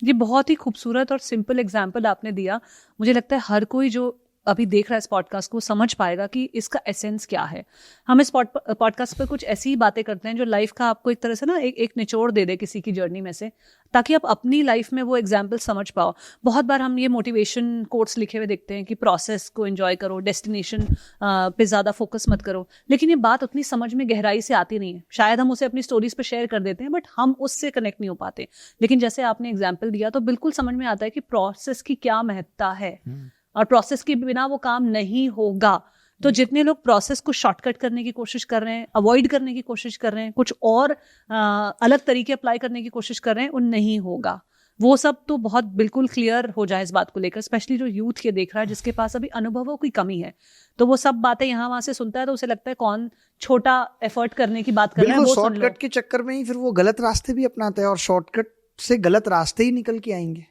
ये बहुत ही खूबसूरत और सिंपल एग्जाम्पल आपने दिया। मुझे लगता है हर कोई जो अभी देख रहा है इस पॉडकास्ट को समझ पाएगा कि इसका एसेंस क्या है। हम इस पॉडकास्ट पर कुछ ऐसी बातें करते हैं जो लाइफ का आपको एक तरह से ना एक निचोड़ दे दे किसी की जर्नी में से, ताकि आप अपनी लाइफ में वो एग्जाम्पल समझ पाओ। बहुत बार हम ये मोटिवेशन कोट्स लिखे हुए देखते हैं कि प्रोसेस को एंजॉय करो, डेस्टिनेशन पे ज़्यादा फोकस मत करो, लेकिन ये बात उतनी समझ में गहराई से आती नहीं है। शायद हम उसे अपनी स्टोरीज पे शेयर कर देते हैं, बट हम उससे कनेक्ट नहीं हो पाते। लेकिन जैसे आपने एग्जाम्पल दिया तो बिल्कुल समझ में आता है कि प्रोसेस की क्या महत्ता है और प्रोसेस के बिना वो काम नहीं होगा। तो जितने लोग प्रोसेस को शॉर्टकट करने की कोशिश कर रहे हैं, अवॉइड करने की कोशिश कर रहे हैं, कुछ और अलग तरीके अप्लाई करने की कोशिश कर रहे हैं, वो नहीं होगा। वो सब तो बहुत बिल्कुल क्लियर हो जाए इस बात को लेकर, स्पेशली जो यूथ ये देख रहा है जिसके पास अभी अनुभवों की कमी है, तो वो सब बातें यहाँ वहां से सुनता है तो उसे लगता है कौन छोटा एफर्ट करने की बात कर रहा है, वो शॉर्टकट के चक्कर में ही फिर वो गलत रास्ते भी अपनाता है और शॉर्टकट से गलत रास्ते ही निकल के आएंगे।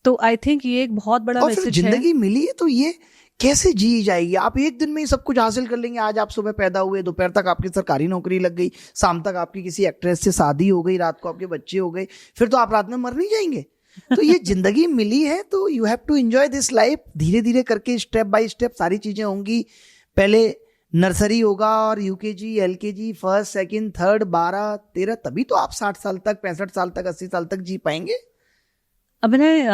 तो आई थिंक ये एक बहुत बड़ा मैसेज है। जिंदगी मिली है तो ये कैसे जी जाएगी? आप एक दिन में ही सब कुछ हासिल कर लेंगे। आज आप सुबह पैदा हुए, दोपहर तक आपकी सरकारी नौकरी लग गई, शाम तक आपकी किसी एक्ट्रेस से शादी हो गई, रात को आपके बच्चे हो गए, फिर तो आप रात में मर नहीं जाएंगे। तो ये जिंदगी मिली है तो you have to enjoy this life. धीरे धीरे करके स्टेप बाय स्टेप सारी चीजें होंगी। पहले नर्सरी होगा और UKG, LKG, first, second, third, 12, 13, तभी तो आप 60 साल तक, 65 साल तक, 80 साल तक जी पाएंगे। अभिनय,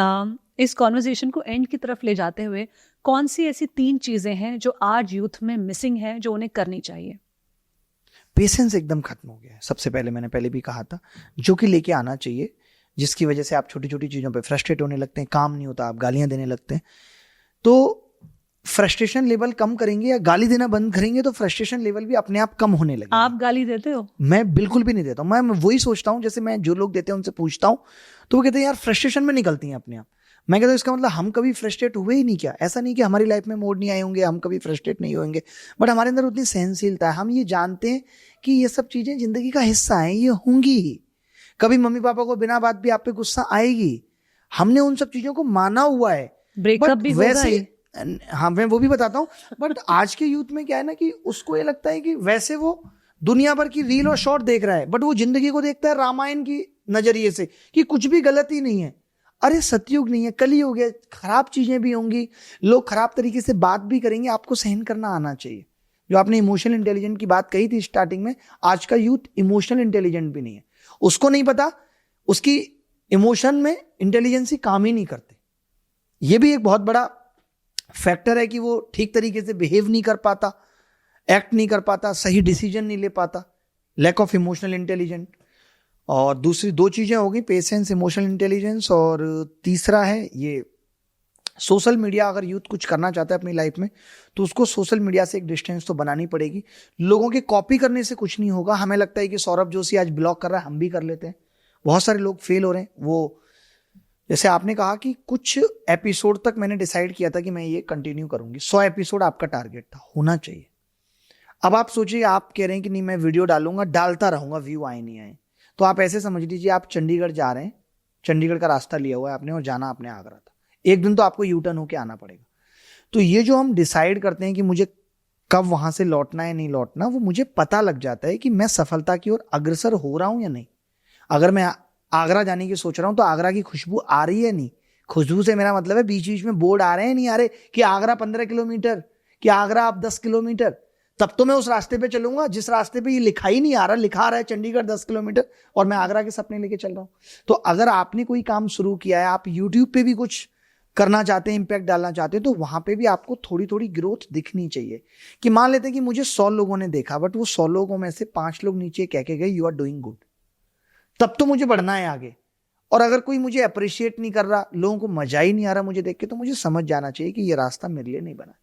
इस कॉन्वर्सेशन को एंड की तरफ ले जाते हुए कौन सी ऐसी 3 चीजें हैं जो आज यूथ में मिसिंग है, जो उन्हें करनी चाहिए? पेशेंस एकदम खत्म हो गया है। सबसे पहले मैंने पहले भी कहा था, जो कि लेके आना चाहिए, जिसकी वजह से आप छोटी छोटी चीजों पे फ्रस्ट्रेट होने लगते हैं, काम नहीं होता, आप गालियां देने लगते हैं। तो फ्रस्ट्रेशन लेवल कम करेंगे या गाली देना बंद करेंगे तो फ्रस्ट्रेशन लेवल भी अपने आप कम होने लगेगा। आप गाली देते हो? मैं बिल्कुल भी नहीं देता हूं। मैं वही सोचता हूं, जैसे मैं जो लोग देते हैं उनसे पूछता हूं तो वो कहते हैं यार फ्रस्ट्रेशन में निकलती हैं अपने आप। मैं कहता हूँ इसका मतलब हम कभी फ्रस्ट्रेट हुए ही नहीं क्या? ऐसा नहीं कि हमारी लाइफ में मोड नहीं आए होंगे, हम कभी फ्रस्ट्रेट नहीं होंगे, बट हमारे अंदर उतनी सहनशीलता है। हम ये जानते हैं कि ये सब चीजें जिंदगी का हिस्सा है, ये होंगी ही। कभी मम्मी पापा को बिना बात भी आप पे गुस्सा आएगी, हमने उन सब चीजों को माना हुआ है। ब्रेकअप भी वैसे, हाँ मैं वो भी बताता हूँ। बट आज के यूथ में क्या है ना कि उसको ये लगता है कि वैसे वो दुनिया भर की रील और शॉर्ट देख रहा है, बट वो जिंदगी को देखता है रामायण की नजरिए से कि कुछ भी गलत ही नहीं है। अरे सतयुग नहीं है, कलयुग है, खराब चीजें भी होंगी, लोग खराब तरीके से बात भी करेंगे, आपको सहन करना आना चाहिए। जो आपने इमोशनल इंटेलिजेंट की बात कही थी स्टार्टिंग में, आज का यूथ इमोशनल इंटेलिजेंट भी नहीं है। उसको नहीं पता, उसकी इमोशन में इंटेलिजेंसी काम ही नहीं करते। ये भी एक बहुत बड़ा फैक्टर है कि वो ठीक तरीके से बिहेव नहीं कर पाता, एक्ट नहीं कर पाता, सही डिसीजन नहीं ले पाता, लैक ऑफ इमोशनल इंटेलिजेंट। और दूसरी 2 चीजें हो गई, पेशेंस, इमोशनल इंटेलिजेंस, और तीसरा है ये सोशल मीडिया, अगर यूथ कुछ करना चाहता है अपनी लाइफ में तो उसको सोशल मीडिया से एक डिस्टेंस तो बनानी पड़ेगी। लोगों के कॉपी करने से कुछ नहीं होगा। हमें लगता है कि सौरभ जोशी आज ब्लॉग कर रहा है, हम भी कर लेते हैं। बहुत सारे लोग फेल हो रहे हैं। वो जैसे आपने कहा कि कुछ एपिसोड तक मैंने डिसाइड किया था कि मैं ये कंटिन्यू करूंगी। 100 एपिसोड आपका टारगेट था, होना चाहिए। अब आप सोचिए, आप कह रहे हैं कि नहीं मैं वीडियो डालूंगा, डालता रहूंगा, व्यू आए नहीं आए। तो आप ऐसे समझ लीजिए आप चंडीगढ़ जा रहे हैं, चंडीगढ़ का रास्ता लिया हुआ है आपने और जाना आपने आगरा था। एक दिन तो आपको यू टर्न होके आना पड़ेगा। तो ये जो हम डिसाइड करते हैं कि मुझे कब वहां से लौटना है नहीं लौटना, वो मुझे पता लग जाता है कि मैं सफलता की ओर अग्रसर हो रहा हूं या नहीं। अगर मैं आगरा जाने की सोच रहा हूं तो आगरा की खुशबू आ रही है नहीं। खुशबू से मेरा मतलब है बीच बीच में बोर्ड आ रहे हैं नहीं आ रहे कि आगरा 15 किलोमीटर, कि आगरा आप 10 किलोमीटर। तब तो मैं उस रास्ते पे चलूंगा जिस रास्ते पे ये लिखा ही नहीं आ रहा। लिखा आ रहा है चंडीगढ़ 10 किलोमीटर और मैं आगरा के सपने लेके चल रहा हूं। तो अगर आपने कोई काम शुरू किया है, आप यूट्यूब पे भी कुछ करना चाहते हैं, इंपैक्ट डालना चाहते हैं, तो वहां पे भी आपको थोड़ी थोड़ी ग्रोथ दिखनी चाहिए। कि मान लेते हैं कि मुझे 100 लोगों ने देखा, बट वो 100 लोगों में से 5 लोग नीचे कह के गए यू आर डूइंग गुड, तब तो मुझे बढ़ना है आगे। और अगर कोई मुझे अप्रिशिएट नहीं कर रहा, लोगों को मजा ही नहीं आ रहा मुझे देख के, तो मुझे समझ जाना चाहिए कि ये रास्ता मेरे लिए नहीं बना।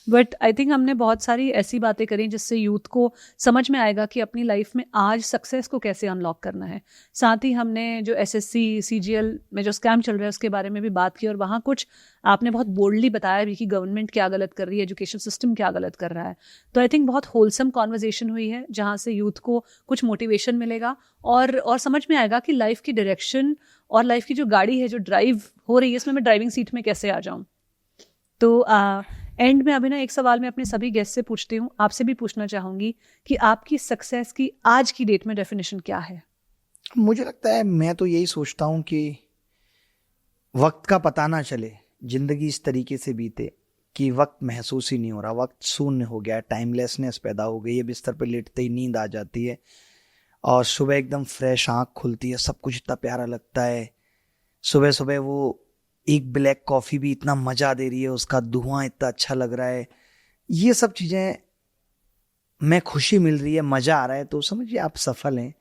बट आई थिंक हमने बहुत सारी ऐसी बातें करी जिससे यूथ को समझ में आएगा कि अपनी लाइफ में आज सक्सेस को कैसे अनलॉक करना है। साथ ही हमने जो SSC CGL में जो स्कैम चल रहा है उसके बारे में भी बात की, और वहाँ कुछ आपने बहुत बोल्डली बताया भी कि गवर्नमेंट क्या गलत कर रही है, एजुकेशन सिस्टम क्या गलत कर रहा है। तो आई थिंक बहुत होलसम कॉन्वर्जेशन हुई है जहाँ से यूथ को कुछ मोटिवेशन मिलेगा और समझ में आएगा कि लाइफ की डायरेक्शन और लाइफ की जो गाड़ी है जो ड्राइव हो रही है इसमें मैं ड्राइविंग सीट में कैसे आ जाऊँ। तो एंड में अभी ना एक सवाल मैं अपने सभी गेस्ट से पूछती हूँ, आपसे भी पूछना चाहूंगी कि आपकी सक्सेस की आज की डेट में डेफिनेशन क्या है? मुझे लगता है, मैं तो यही सोचता हूँ कि वक्त का पता ना चले, जिंदगी इस तरीके से बीते कि वक्त महसूस ही नहीं हो रहा, वक्त शून्य हो गया, टाइमलेसनेस पैदा हो गई है। बिस्तर पे लेटते ही नींद आ जाती है और सुबह एकदम फ्रेश आँख खुलती है, सब कुछ इतना प्यारा लगता है। सुबह सुबह वो एक ब्लैक कॉफ़ी भी इतना मज़ा दे रही है, उसका धुआं इतना अच्छा लग रहा है। ये सब चीज़ें मैं खुशी मिल रही है, मज़ा आ रहा है, तो समझिए आप सफल हैं,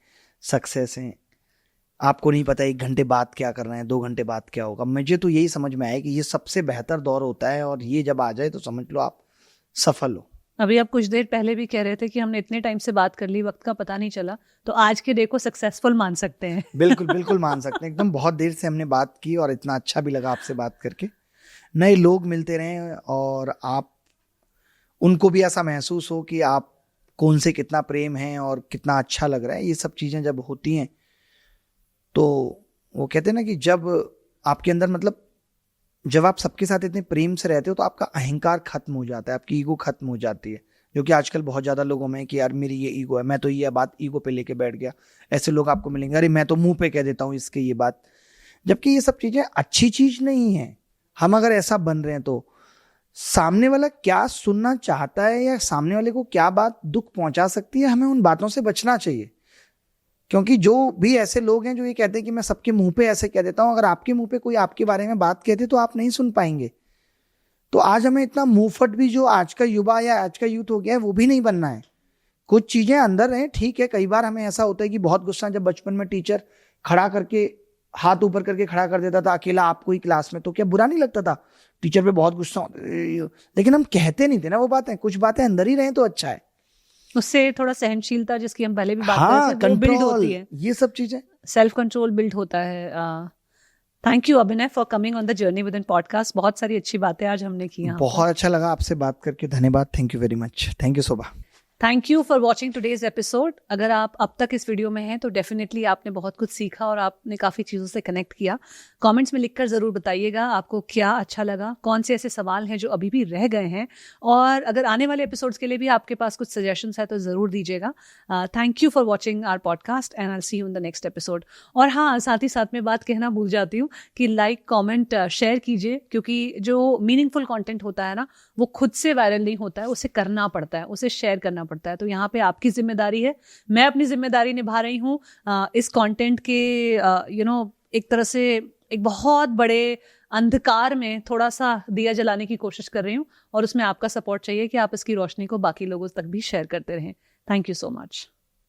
सक्सेस हैं। आपको नहीं पता 1 घंटे बाद क्या करना है, 2 घंटे बाद क्या होगा। मुझे तो यही समझ में आया कि ये सबसे बेहतर दौर होता है और ये जब आ जाए तो समझ लो आप सफल हो। अभी आप कुछ देर पहले भी कह रहे थे कि हमने इतने टाइम से बात कर ली, वक्त का पता नहीं चला, तो आज के डे को सक्सेसफुल मान सकते हैं। बिल्कुल बिल्कुल मान सकते हैं। एकदम बहुत देर से हमने बात की और इतना अच्छा भी लगा आपसे बात करके। नए लोग मिलते रहें और आप उनको भी ऐसा महसूस हो कि आप कौन से कितना प्रेम है और कितना अच्छा लग रहा है। ये सब चीज़ें जब होती हैं तो वो कहते हैं ना कि जब आपके अंदर, मतलब जब आप सबके साथ इतने प्रेम से रहते हो तो आपका अहंकार खत्म हो जाता है, आपकी ईगो खत्म हो जाती है, जो कि आजकल बहुत ज़्यादा लोगों में है कि यार मेरी ये ईगो है, मैं तो ये बात ईगो पे लेके बैठ गया। ऐसे लोग आपको मिलेंगे, अरे मैं तो मुंह पे कह देता हूँ इसके ये बात। जबकि ये सब चीज़ें अच्छी चीज़ नहीं है। हम अगर ऐसा बन रहे हैं तो सामने वाला क्या सुनना चाहता है या सामने वाले को क्या बात दुख पहुंचा सकती है, हमें उन बातों से बचना चाहिए। क्योंकि जो भी ऐसे लोग हैं जो ये कहते हैं कि मैं सबके मुंह पे ऐसे कह देता हूं, अगर आपके मुंह पे कोई आपके बारे में बात कहते तो आप नहीं सुन पाएंगे। तो आज हमें इतना मुंहफट भी जो आज का युवा या आज का यूथ हो गया है वो भी नहीं बनना है। कुछ चीजें अंदर हैं, ठीक है। कई बार हमें ऐसा होता है कि बहुत गुस्सा, जब बचपन में टीचर खड़ा करके हाथ ऊपर करके खड़ा कर देता था अकेला आपको ही क्लास में, तो क्या बुरा नहीं लगता था? टीचर पे बहुत गुस्सा होता, लेकिन हम कहते नहीं थे ना वो बातें। कुछ बातें अंदर ही रहे तो अच्छा है। उससे थोड़ा सहनशीलता, जिसकी हम पहले भी बात कर रहे थे, वो बिल्ड होती है। ये सब चीजें, सेल्फ कंट्रोल बिल्ड होता है। थैंक यू अभिनय for coming on the journey with in podcast. बहुत सारी अच्छी बातें आज हमने की। बहुत अच्छा लगा आपसे बात करके, धन्यवाद। Thank you very much. Thank you Shobha. Thank you for watching today's episode. अगर आप अब तक इस वीडियो में हैं तो डेफिनेटली आपने बहुत कुछ सीखा और आपने काफ़ी चीज़ों से कनेक्ट किया। कमेंट्स में लिखकर ज़रूर बताइएगा आपको क्या अच्छा लगा, कौन से ऐसे सवाल हैं जो अभी भी रह गए हैं, और अगर आने वाले एपिसोड्स के लिए भी आपके पास कुछ सजेशंस है तो ज़रूर दीजिएगा। Thank you for watching our podcast and I see you in the next episode. और हाँ, साथ ही साथ में बात कहना भूल जाती हूँ कि लाइक, कॉमेंट, शेयर कीजिए, क्योंकि जो मीनिंगफुल कॉन्टेंट होता है ना वो खुद से वायरल नहीं होता है, उसे करना पड़ता है, उसे शेयर करना पड़ता है। तो यहाँ पे आपकी जिम्मेदारी है, मैं अपनी जिम्मेदारी निभा रही हूँ। इस कंटेंट के एक तरह से एक बहुत बड़े अंधकार में थोड़ा सा दिया जलाने की कोशिश कर रही हूँ, और उसमें आपका सपोर्ट चाहिए कि आप इसकी रोशनी को बाकी लोगों तक भी शेयर करते रहें। Thank you so much.